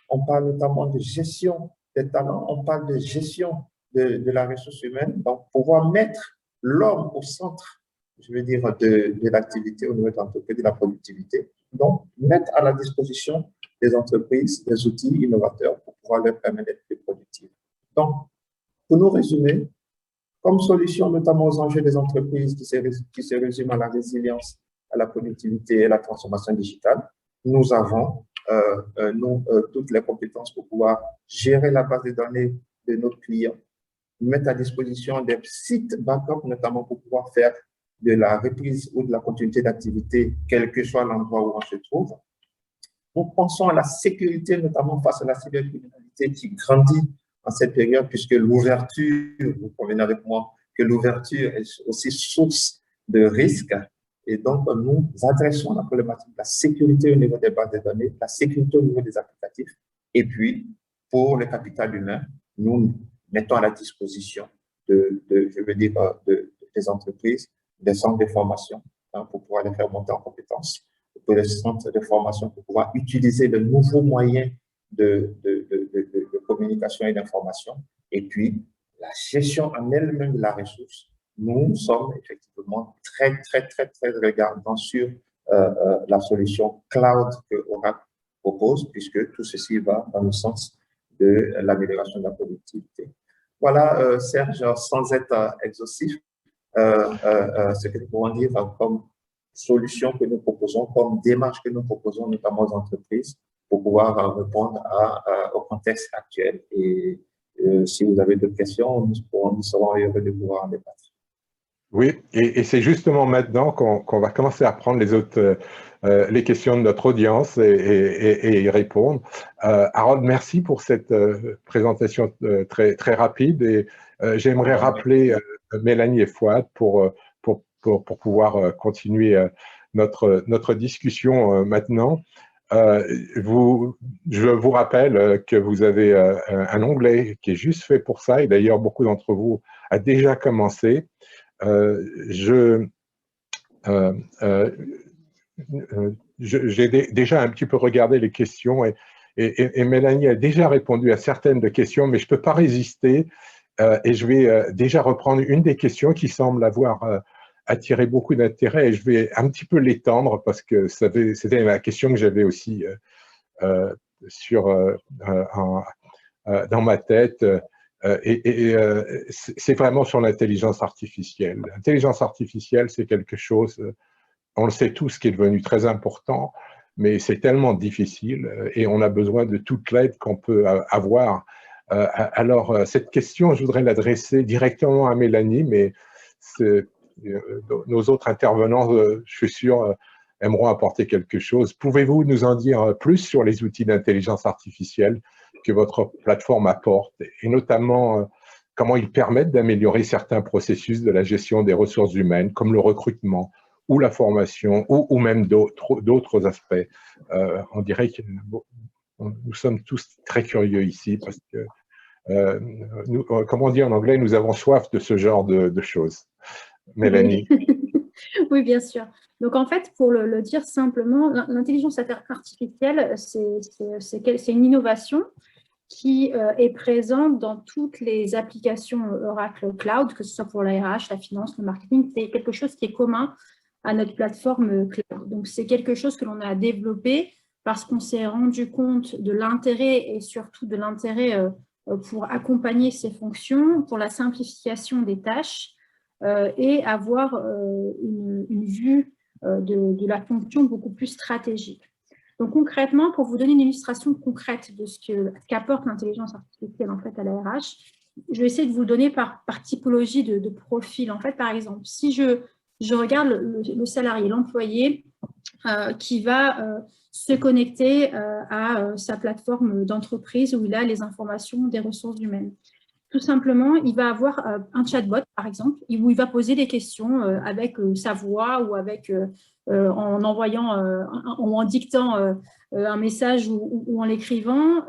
on parle notamment de gestion des talents, on parle de gestion de la ressource humaine, donc pouvoir mettre l'homme au centre, je veux dire, de l'activité au niveau de l'entreprise, de la productivité. Donc, mettre à la disposition des entreprises des outils innovateurs pour pouvoir leur permettre d'être plus productifs. Donc, pour nous résumer, comme solution notamment aux enjeux des entreprises qui se résument à la résilience, à la productivité et à la transformation digitale, nous avons toutes les compétences pour pouvoir gérer la base de données de nos clients, mettre à disposition des sites backup, notamment pour pouvoir faire de la reprise ou de la continuité d'activité, quel que soit l'endroit où on se trouve. Nous pensons à la sécurité, notamment face à la cybercriminalité qui grandit en cette période, puisque l'ouverture, vous convenez avec moi, que l'ouverture est aussi source de risques. Et donc, nous adressons la problématique de la sécurité au niveau des bases de données, la sécurité au niveau des applicatifs. Et puis, pour le capital humain, nous mettons à la disposition des entreprises, des centres de formation pour pouvoir les faire monter en compétences, pour les centres de formation pour pouvoir utiliser de nouveaux moyens de communication et d'information. Et puis, la gestion en elle-même de la ressource. Nous sommes effectivement très regardants sur la solution cloud que Oracle propose, puisque tout ceci va dans le sens de l'amélioration de la productivité. Voilà, Serge, sans être exhaustif, ce que nous pouvons dire comme solution que nous proposons, comme démarche que nous proposons notamment aux entreprises pour pouvoir répondre au contexte actuel. Et si vous avez d'autres questions, nous serons heureux de pouvoir en débattre. Oui, et c'est justement maintenant qu'on va commencer à prendre les questions de notre audience et y répondre. Harold, merci pour cette présentation très rapide. Et j'aimerais rappeler Mélanie et Fouad pour pouvoir continuer notre discussion maintenant. Je vous rappelle que vous avez un onglet qui est juste fait pour ça, et d'ailleurs beaucoup d'entre vous a déjà commencé. Je j'ai déjà un petit peu regardé les questions et Mélanie a déjà répondu à certaines des questions, mais je ne peux pas résister et je vais déjà reprendre une des questions qui semble avoir attiré beaucoup d'intérêt et je vais un petit peu l'étendre parce que c'était la question que j'avais aussi dans ma tête. C'est vraiment sur l'intelligence artificielle. L'intelligence artificielle, c'est quelque chose, on le sait tous, qui est devenu très important, mais c'est tellement difficile et on a besoin de toute l'aide qu'on peut avoir. Alors, cette question, je voudrais l'adresser directement à Mélanie, mais nos autres intervenants, je suis sûr, aimeront apporter quelque chose. Pouvez-vous nous en dire plus sur les outils d'intelligence artificielle que votre plateforme apporte, et notamment comment ils permettent d'améliorer certains processus de la gestion des ressources humaines, comme le recrutement ou la formation, ou même d'autres aspects. On dirait que nous sommes tous très curieux ici, parce que, comme on dit en anglais, nous avons soif de ce genre de choses. Mélanie. Oui, bien sûr. Donc, en fait, pour le dire simplement, l'intelligence artificielle, c'est une innovation qui est présente dans toutes les applications Oracle Cloud, que ce soit pour la RH, la finance, le marketing. C'est quelque chose qui est commun à notre plateforme Cloud. Donc, c'est quelque chose que l'on a développé parce qu'on s'est rendu compte de l'intérêt et surtout de l'intérêt pour accompagner ces fonctions, pour la simplification des tâches et avoir une vue de la fonction beaucoup plus stratégique. Donc, concrètement, pour vous donner une illustration concrète de ce qu'apporte l'intelligence artificielle en fait, à la RH, je vais essayer de vous le donner par typologie de profil. En fait, par exemple, si je regarde le salarié, l'employé qui va se connecter à sa plateforme d'entreprise où il a les informations des ressources humaines. Tout simplement, il va avoir un chatbot, par exemple, où il va poser des questions avec sa voix ou en envoyant ou en dictant un message ou en l'écrivant.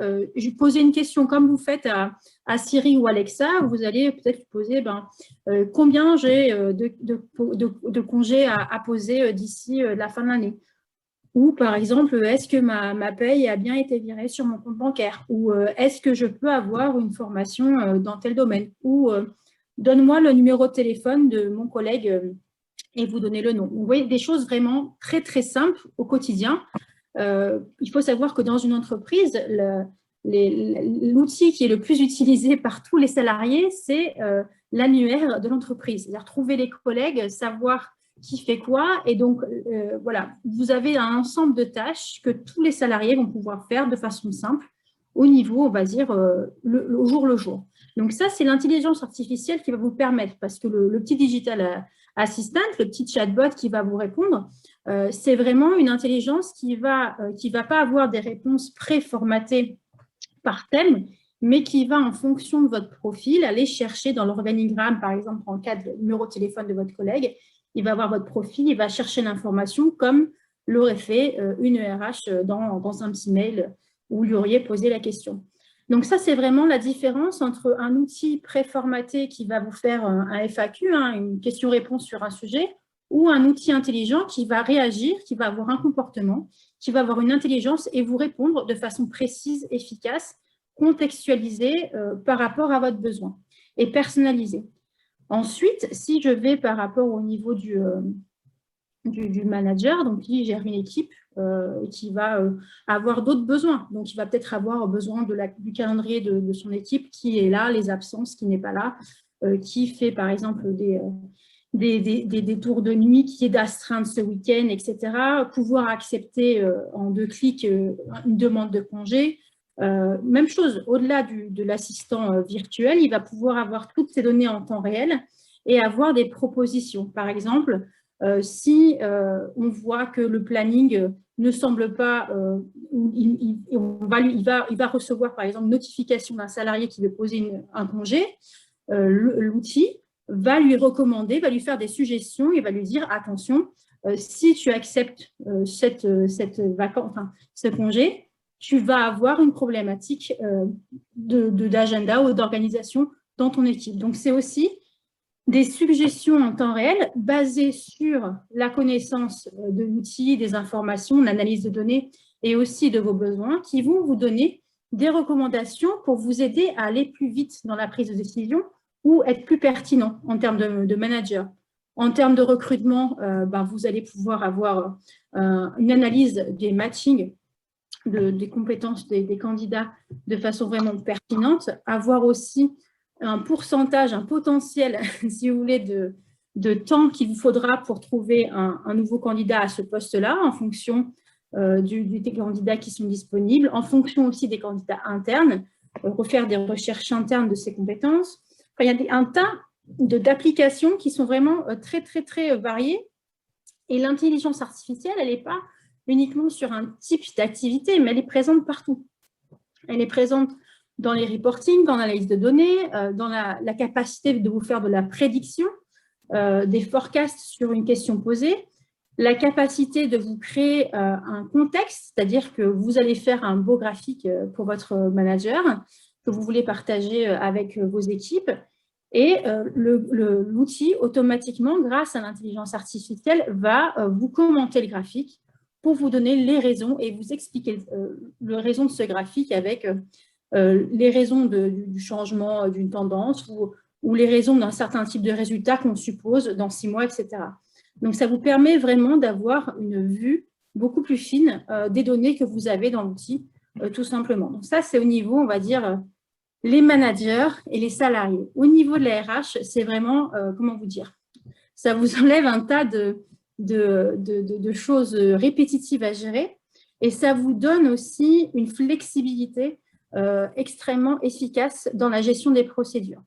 Poser une question comme vous faites à Siri ou Alexa, vous allez peut-être lui poser combien j'ai de congés à poser d'ici la fin de l'année. Ou, par exemple, est-ce que ma paye a bien été virée sur mon compte bancaire? Ou est-ce que je peux avoir une formation dans tel domaine? Ou donne-moi le numéro de téléphone de mon collègue et vous donnez le nom. Vous voyez, des choses vraiment très, très simples au quotidien. Il faut savoir que dans une entreprise, l'outil qui est le plus utilisé par tous les salariés, c'est l'annuaire de l'entreprise. C'est-à-dire trouver les collègues, savoir qui fait quoi. Et donc, voilà, vous avez un ensemble de tâches que tous les salariés vont pouvoir faire de façon simple au niveau, on va dire, au jour le jour. Donc ça, c'est l'intelligence artificielle qui va vous permettre, parce que le petit digital assistant, le petit chatbot qui va vous répondre, c'est vraiment une intelligence qui va pas avoir des réponses préformatées par thème, mais qui va, en fonction de votre profil, aller chercher dans l'organigramme, par exemple, en cas de numéro de téléphone de votre collègue, il va voir votre profil, il va chercher l'information comme l'aurait fait une RH dans un petit mail où lui auriez posé la question. Donc ça, c'est vraiment la différence entre un outil préformaté qui va vous faire un FAQ, une question-réponse sur un sujet, ou un outil intelligent qui va réagir, qui va avoir un comportement, qui va avoir une intelligence et vous répondre de façon précise, efficace, contextualisée par rapport à votre besoin et personnalisée. Ensuite, si je vais par rapport au niveau du manager, donc qui gère une équipe qui va avoir d'autres besoins. Donc, il va peut-être avoir besoin du calendrier de son équipe qui est là, les absences, qui n'est pas là, qui fait par exemple des tours de nuit, qui est d'astreinte ce week-end, etc. Pouvoir accepter en 2 clics une demande de congé. Même chose, au-delà de l'assistant virtuel, il va pouvoir avoir toutes ces données en temps réel et avoir des propositions. Par exemple, si on voit que le planning ne semble pas, il va recevoir par exemple une notification d'un salarié qui veut poser un congé, l'outil va lui recommander, va lui faire des suggestions et va lui dire attention, si tu acceptes ce congé, tu vas avoir une problématique d'agenda ou d'organisation dans ton équipe. Donc, c'est aussi des suggestions en temps réel basées sur la connaissance de l'outil, des informations, l'analyse de données et aussi de vos besoins qui vont vous donner des recommandations pour vous aider à aller plus vite dans la prise de décision ou être plus pertinent en termes de manager. En termes de recrutement, vous allez pouvoir avoir une analyse des matchings, des compétences des candidats de façon vraiment pertinente, avoir aussi un pourcentage, un potentiel, si vous voulez, de temps qu'il vous faudra pour trouver un nouveau candidat à ce poste-là, en fonction des candidats qui sont disponibles, en fonction aussi des candidats internes, refaire des recherches internes de ces compétences. Enfin, il y a un tas d'applications qui sont vraiment très, très, très variées. Et l'intelligence artificielle, elle n'est pas uniquement sur un type d'activité, mais elle est présente partout. Elle est présente dans les reporting, dans l'analyse de données, dans la capacité de vous faire de la prédiction, des forecasts sur une question posée, la capacité de vous créer un contexte, c'est-à-dire que vous allez faire un beau graphique pour votre manager que vous voulez partager avec vos équipes. Et l'outil, automatiquement, grâce à l'intelligence artificielle, va vous commenter le graphique pour vous donner les raisons et vous expliquer les raisons de ce graphique avec les raisons du changement d'une tendance ou les raisons d'un certain type de résultat qu'on suppose dans 6 mois, etc. Donc, ça vous permet vraiment d'avoir une vue beaucoup plus fine des données que vous avez dans l'outil, tout simplement. Donc, ça, c'est au niveau, on va dire, les managers et les salariés. Au niveau de la RH, c'est vraiment, comment vous dire, ça vous enlève un tas de choses répétitives à gérer et ça vous donne aussi une flexibilité extrêmement efficace dans la gestion des procédures.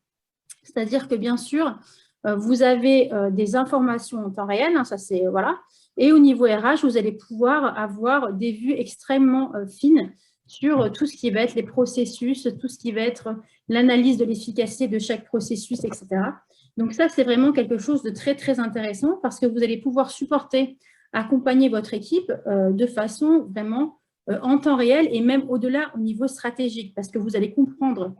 C'est-à-dire que, bien sûr, vous avez des informations en temps réel, hein, ça c'est, voilà, et au niveau RH, vous allez pouvoir avoir des vues extrêmement fines sur tout ce qui va être les processus, tout ce qui va être l'analyse de l'efficacité de chaque processus, etc. Donc ça, c'est vraiment quelque chose de très, très intéressant parce que vous allez pouvoir supporter, accompagner votre équipe de façon vraiment en temps réel et même au-delà au niveau stratégique parce que vous allez comprendre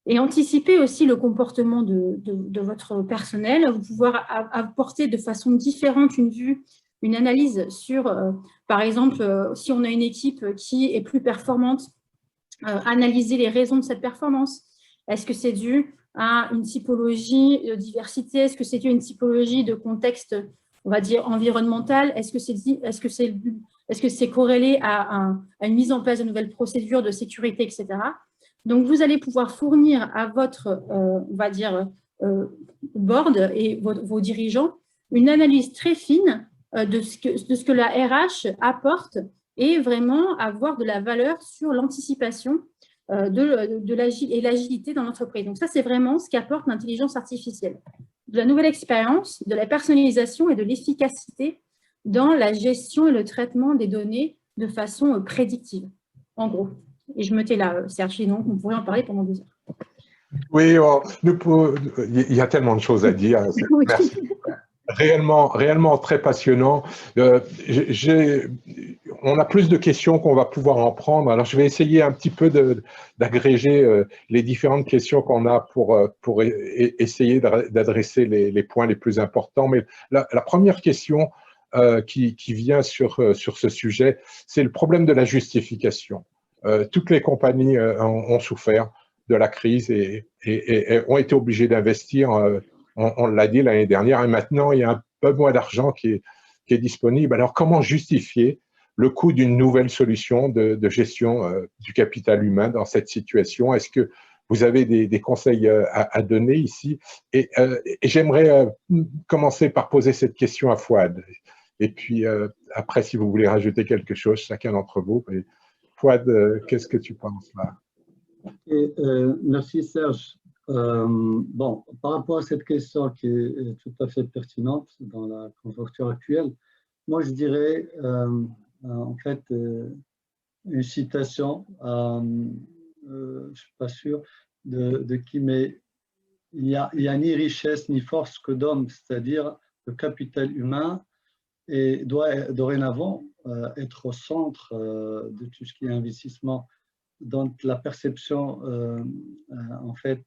et anticiper aussi le comportement de votre personnel, vous pouvoir apporter de façon différente une vue, une analyse sur, par exemple, si on a une équipe qui est plus performante, analyser les raisons de cette performance. Est-ce que c'est dû à une typologie de diversité? Est-ce que c'est dû à une typologie de contexte, on va dire, environnemental? Est-ce que c'est corrélé à une mise en place de nouvelles procédures de sécurité, etc. Donc, vous allez pouvoir fournir à votre, on va dire, board et vos dirigeants une analyse très fine de ce que la RH apporte et vraiment avoir de la valeur sur l'anticipation et l'agilité dans l'entreprise. Donc, ça, c'est vraiment ce qu'apporte l'intelligence artificielle. De la nouvelle expérience, de la personnalisation et de l'efficacité dans la gestion et le traitement des données de façon prédictive, en gros. Et je me tais là, Serge, donc on pourrait en parler pendant 2 heures. Oui, il y a tellement de choses à dire. Oui. Merci. Réellement très passionnant. On a plus de questions qu'on va pouvoir en prendre. Alors, je vais essayer un petit peu d'agréger les différentes questions qu'on a pour essayer d'adresser les points les plus importants. Mais la première question qui vient sur ce sujet, c'est le problème de la justification. Toutes les compagnies ont souffert de la crise et ont été obligées d'investir. On l'a dit l'année dernière, et maintenant, il y a un peu moins d'argent qui est disponible. Alors, comment justifier le coût d'une nouvelle solution de gestion du capital humain dans cette situation? Est-ce que vous avez des conseils à donner ici? Et j'aimerais commencer par poser cette question à Fouad. Et puis, après, si vous voulez rajouter quelque chose, chacun d'entre vous. Fouad, qu'est-ce que tu penses là? Merci Serge. Bon, par rapport à cette question qui est tout à fait pertinente dans la conjoncture actuelle, moi je dirais en fait une citation, je ne suis pas sûr de qui, mais il n'y a ni richesse ni force que d'homme, c'est-à-dire le capital humain doit dorénavant être au centre de tout ce qui est investissement. Donc la perception en fait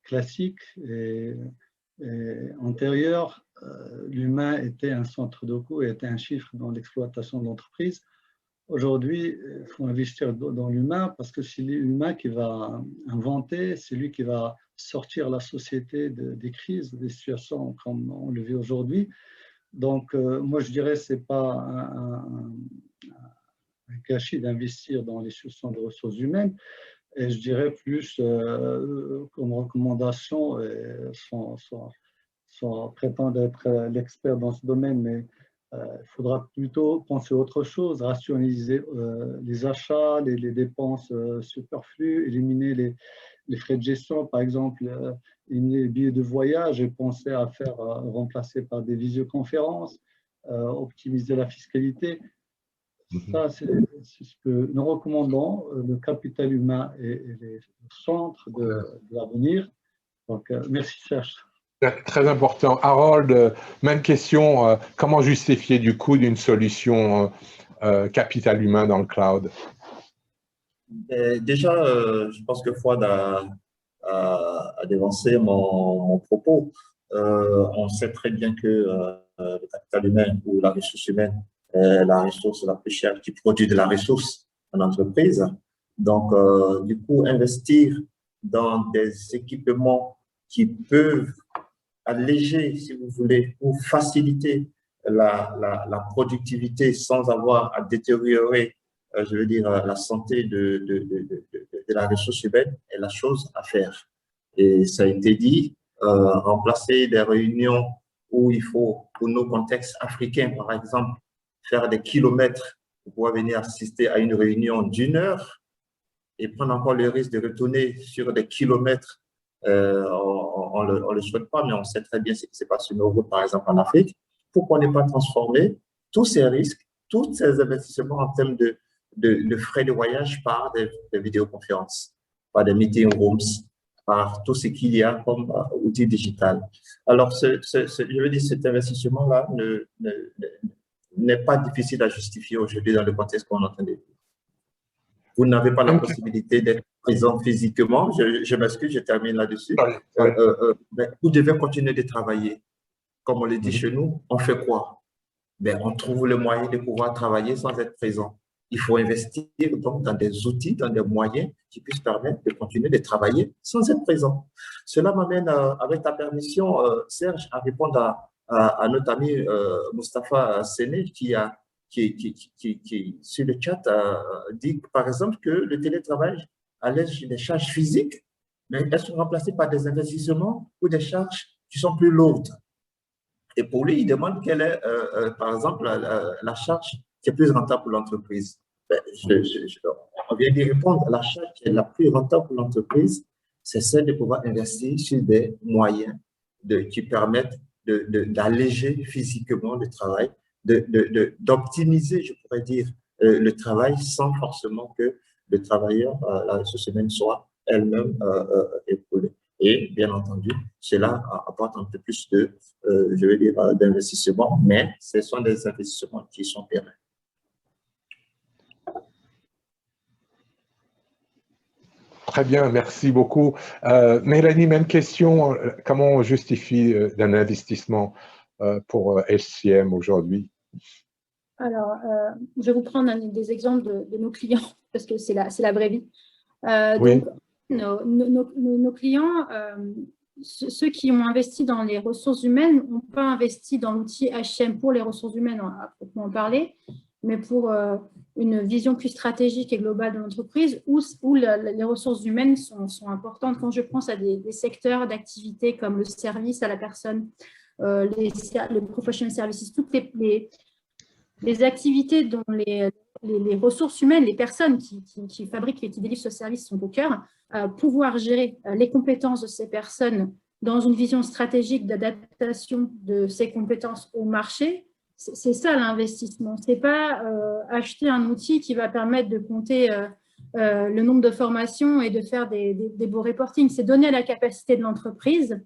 classique et antérieure, l'humain était un centre de coût et était un chiffre dans l'exploitation de l'entreprise. Aujourd'hui, il faut investir dans l'humain parce que c'est l'humain qui va inventer, c'est lui qui va sortir la société des crises, des situations comme on le vit aujourd'hui. Donc, moi, je dirais que ce n'est pas un gâchis d'investir dans les solutions de ressources humaines. Et je dirais plus comme recommandation, sans prétendre être l'expert dans ce domaine, mais il faudra plutôt penser à autre chose, rationaliser les achats, les dépenses superflues, éliminer les frais de gestion, par exemple, éliminer les billets de voyage et penser à faire remplacer par des visioconférences, optimiser la fiscalité. Ça, c'est ce que nous recommandons. Le capital humain est le centre de l'avenir. Donc, merci Serge. Très important. Harold, même question, comment justifier du coût d'une solution capital humain dans le cloud? Déjà, je pense que Fouad a dévancé mon propos. On sait très bien que le capital humain ou la ressource humaine est la ressource la plus chère qui produit de la ressource en entreprise. Donc, du coup, investir dans des équipements qui peuvent alléger, si vous voulez, ou faciliter la productivité sans avoir à détériorer, je veux dire, la santé de la ressource humaine est la chose à faire. Et ça a été dit, remplacer des réunions où il faut, pour nos contextes africains, par exemple, faire des kilomètres pour pouvoir venir assister à une réunion d'1 heure et prendre encore le risque de retourner sur des kilomètres. On ne le souhaite pas, mais on sait très bien ce qui s'est passé sur nos routes, par exemple en Afrique. Pourquoi ne pas transformer tous ces risques, tous ces investissements en termes de frais de voyage par des vidéoconférences, par des meeting rooms, par tout ce qu'il y a comme outil digital. Alors, je veux dire, cet investissement-là n'est pas difficile à justifier aujourd'hui dans le contexte qu'on est en train de vivre. Vous n'avez pas la possibilité d'être présent physiquement. Je m'excuse, je termine là-dessus. Mais vous devez continuer de travailler. Comme on le dit chez nous, on fait quoi? On trouve le moyen de pouvoir travailler sans être présent. Il faut investir donc dans des outils, dans des moyens qui puissent permettre de continuer de travailler sans être présent. Cela m'amène, avec ta permission, Serge, à répondre à notre ami Moustapha Séné qui sur le chat dit par exemple que le télétravail allège des charges physiques, mais elles sont remplacées par des investissements ou des charges qui sont plus lourdes. Et pour lui, il demande quelle est, par exemple, la charge qui est plus rentable pour l'entreprise. On vient d'y répondre, la charge qui est la plus rentable pour l'entreprise, c'est celle de pouvoir investir sur des moyens qui permettent d'alléger physiquement le travail, d'optimiser, je pourrais dire, le travail sans forcément que le travailleur, la ressource humaine soit elle-même épaulée. Et bien entendu, cela apporte un peu plus je veux dire, d'investissement, mais ce sont des investissements qui sont pérennes. Très bien, merci beaucoup. Mélanie, même question. Comment on justifie d'un investissement pour SCM aujourd'hui? Alors, je vais vous prendre des exemples de nos clients, parce que c'est la vraie vie. Oui. Donc, nos clients, ceux qui ont investi dans les ressources humaines n'ont pas investi dans l'outil HCM pour les ressources humaines, à proprement parler, mais pour une vision plus stratégique et globale de l'entreprise où les ressources humaines sont importantes. Quand je pense à des secteurs d'activité comme le service à la personne, les professional services, toutes les activités dont les ressources humaines, les personnes qui fabriquent et qui délivrent ce service sont au cœur, pouvoir gérer les compétences de ces personnes dans une vision stratégique d'adaptation de ces compétences au marché, c'est ça l'investissement. Ce n'est pas acheter un outil qui va permettre de compter le nombre de formations et de faire des beaux reportings. C'est donner la capacité de l'entreprise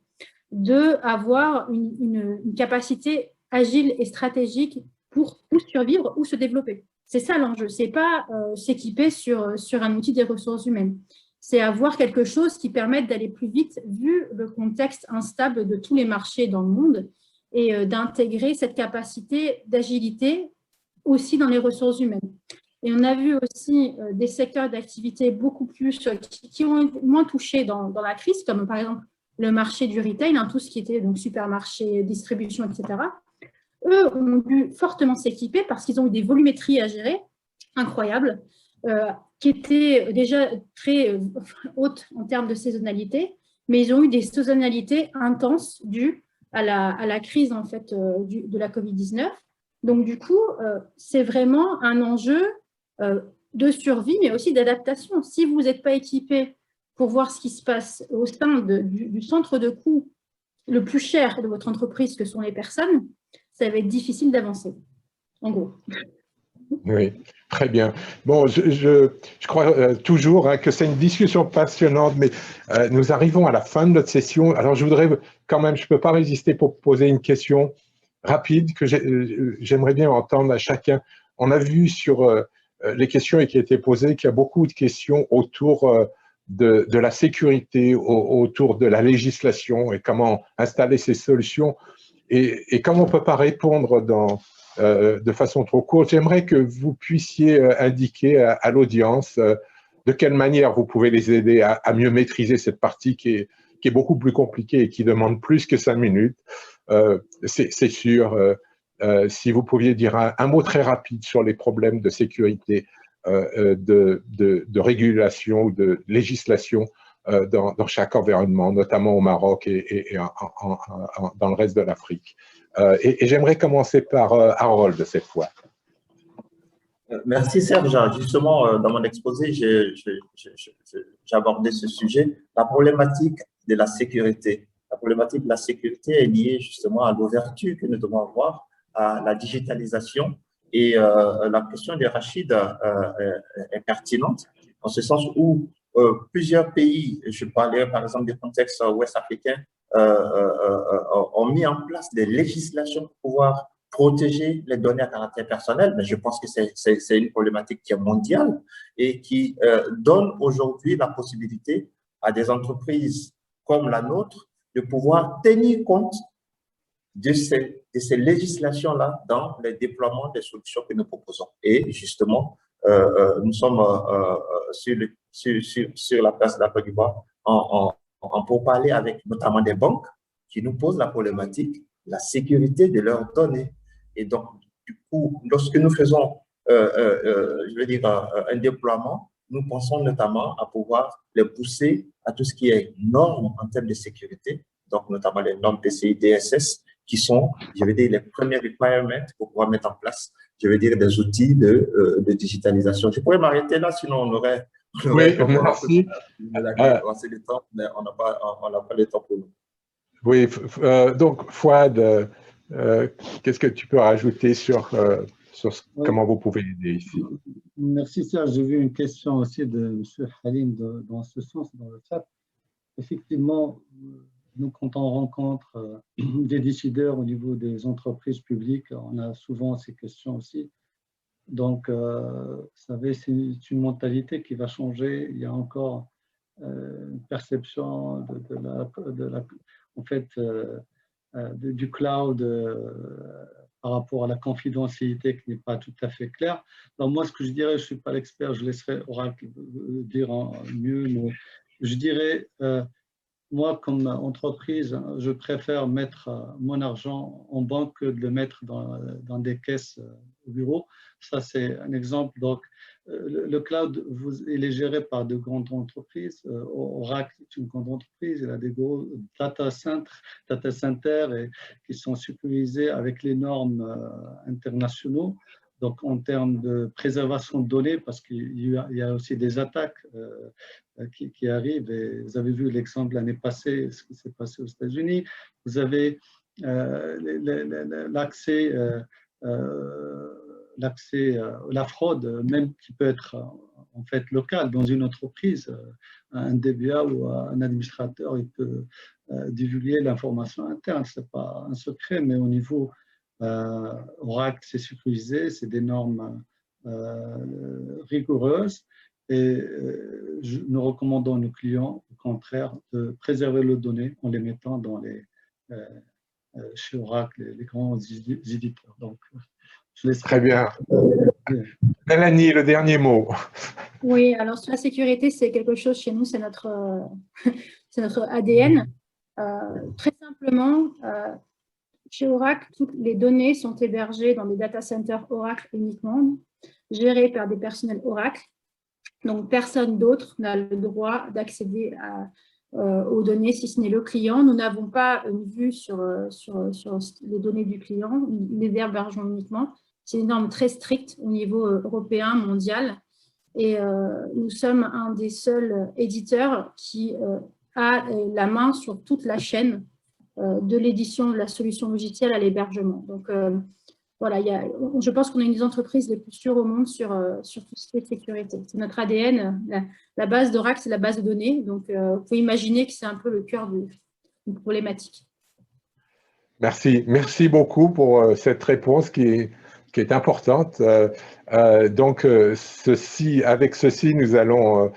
d'avoir une capacité agile et stratégique pour survivre ou se développer. C'est ça l'enjeu. Ce n'est pas s'équiper sur un outil des ressources humaines. c'est avoir quelque chose qui permette d'aller plus vite vu le contexte instable de tous les marchés dans le monde et d'intégrer cette capacité d'agilité aussi dans les ressources humaines. Et on a vu aussi des secteurs d'activité beaucoup plus qui ont été moins touchés dans la crise, comme par exemple le marché du retail, tout ce qui était donc supermarché, distribution, etc. Eux ont dû fortement s'équiper parce qu'ils ont eu des volumétries à gérer incroyables, qui étaient déjà très hautes en termes de saisonnalité, mais ils ont eu des saisonnalités intenses dues à la crise en fait, de la Covid-19. Donc du coup, c'est vraiment un enjeu de survie, mais aussi d'adaptation. Si vous n'êtes pas équipé pour voir ce qui se passe au sein du centre de coût le plus cher de votre entreprise, que sont les personnes, ça va être difficile d'avancer, en gros. Oui, très bien. Bon, je crois toujours que c'est une discussion passionnante, mais nous arrivons à la fin de notre session. Alors, je voudrais quand même, je ne peux pas résister pour poser une question rapide que j'aimerais bien entendre à chacun. On a vu sur les questions qui étaient posées qu'il y a beaucoup de questions autour de la sécurité, autour de la législation et comment installer ces solutions et comment on ne peut pas répondre de façon trop courte. J'aimerais que vous puissiez indiquer à l'audience de quelle manière vous pouvez les aider à mieux maîtriser cette partie qui est beaucoup plus compliquée et qui demande plus que 5 minutes. C'est sûr, si vous pouviez dire un mot très rapide sur les problèmes de sécurité, de régulation ou de législation dans chaque environnement, notamment au Maroc et dans le reste de l'Afrique. Et j'aimerais commencer par Harold cette fois. Merci Serge. Justement, dans mon exposé, j'ai abordé ce sujet, la problématique de la sécurité. La problématique de la sécurité est liée justement à l'ouverture que nous devons avoir, à la digitalisation. Et la question de Rachid est pertinente, en ce sens où plusieurs pays, je parlais par exemple des contextes ouest-africains, ont mis en place des législations pour pouvoir protéger les données à caractère personnel, mais je pense que c'est une problématique qui est mondiale et qui donne aujourd'hui la possibilité à des entreprises comme la nôtre de pouvoir tenir compte de ces législations-là dans le déploiement des solutions que nous proposons. Et justement, nous sommes sur la place de la Côte d'Ivoire pour parler avec notamment des banques qui nous posent la problématique de la sécurité de leurs données. Et donc, du coup, lorsque nous faisons, je veux dire, un déploiement, nous pensons notamment à pouvoir les pousser à tout ce qui est normes en termes de sécurité, donc notamment les normes PCI DSS, qui sont, je veux dire, les premiers requirements pour pouvoir mettre en place, je veux dire, des outils de digitalisation. Je pourrais m'arrêter là, sinon on aurait oui, merci. Assez de temps, mais on n'a pas le temps pour nous. Oui, donc Fouad, qu'est-ce que tu peux rajouter sur comment vous pouvez aider ici? Merci Serge. J'ai vu une question aussi de M. Halim dans ce sens, dans le chat. Effectivement, nous, quand on rencontre des décideurs au niveau des entreprises publiques, on a souvent ces questions aussi. Donc, vous savez, c'est une mentalité qui va changer. Il y a encore une perception en fait, du cloud par rapport à la confidentialité qui n'est pas tout à fait claire. Donc, moi, ce que je dirais, je ne suis pas l'expert, je laisserai Oracle dire mieux, mais je dirais, moi, comme entreprise, je préfère mettre mon argent en banque que de le mettre dans des caisses au bureau. Ça, c'est un exemple. Donc, le cloud, il est géré par de grandes entreprises. Oracle est une grande entreprise. Il a des gros data centers qui sont supervisés avec les normes internationaux. Donc, en termes de préservation de données, parce qu'il y a aussi des attaques qui arrivent. Et vous avez vu l'exemple l'année passée, ce qui s'est passé aux États-Unis. Vous avez l'accès, la fraude, même qui peut être en fait locale dans une entreprise. Un DBA ou un administrateur, il peut divulguer l'information interne. Ce n'est pas un secret, mais au niveau Oracle, c'est sécurisé, c'est des normes rigoureuses. Et nous recommandons à nos clients, au contraire, de préserver les données en les mettant dans chez Oracle, les grands éditeurs. Donc, je laisse Très bien. Mélanie, le dernier mot. Oui, alors sur la sécurité, c'est quelque chose chez nous, c'est notre ADN. Très simplement, chez Oracle, toutes les données sont hébergées dans des data centers Oracle uniquement, gérés par des personnels Oracle. Donc, personne d'autre n'a le droit d'accéder aux données, si ce n'est le client. Nous n'avons pas une vue sur les données du client, les hébergeons uniquement. C'est une norme très stricte au niveau européen, mondial. Et nous sommes un des seuls éditeurs qui a la main sur toute la chaîne de l'édition de la solution logicielle à l'hébergement. Donc, voilà, je pense qu'on est une des entreprises les plus sûres au monde sur tout ce qui est sécurité. C'est notre ADN. La base d'Oracle, c'est la base de données. Donc, vous pouvez imaginer que c'est un peu le cœur d'une problématique. Merci. Merci beaucoup pour cette réponse qui est importante. Donc, avec ceci, nous allons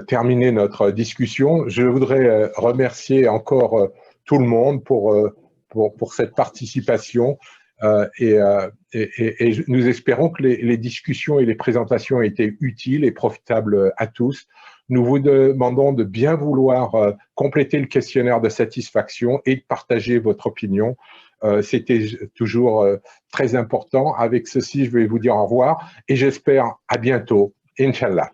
terminer notre discussion. Je voudrais remercier encore tout le monde pour cette participation. Et nous espérons que les discussions et les présentations ont été utiles et profitables à tous. Nous vous demandons de bien vouloir compléter le questionnaire de satisfaction et de partager votre opinion. C'était toujours très important. Avec ceci, je vais vous dire au revoir et j'espère à bientôt. Inch'Allah.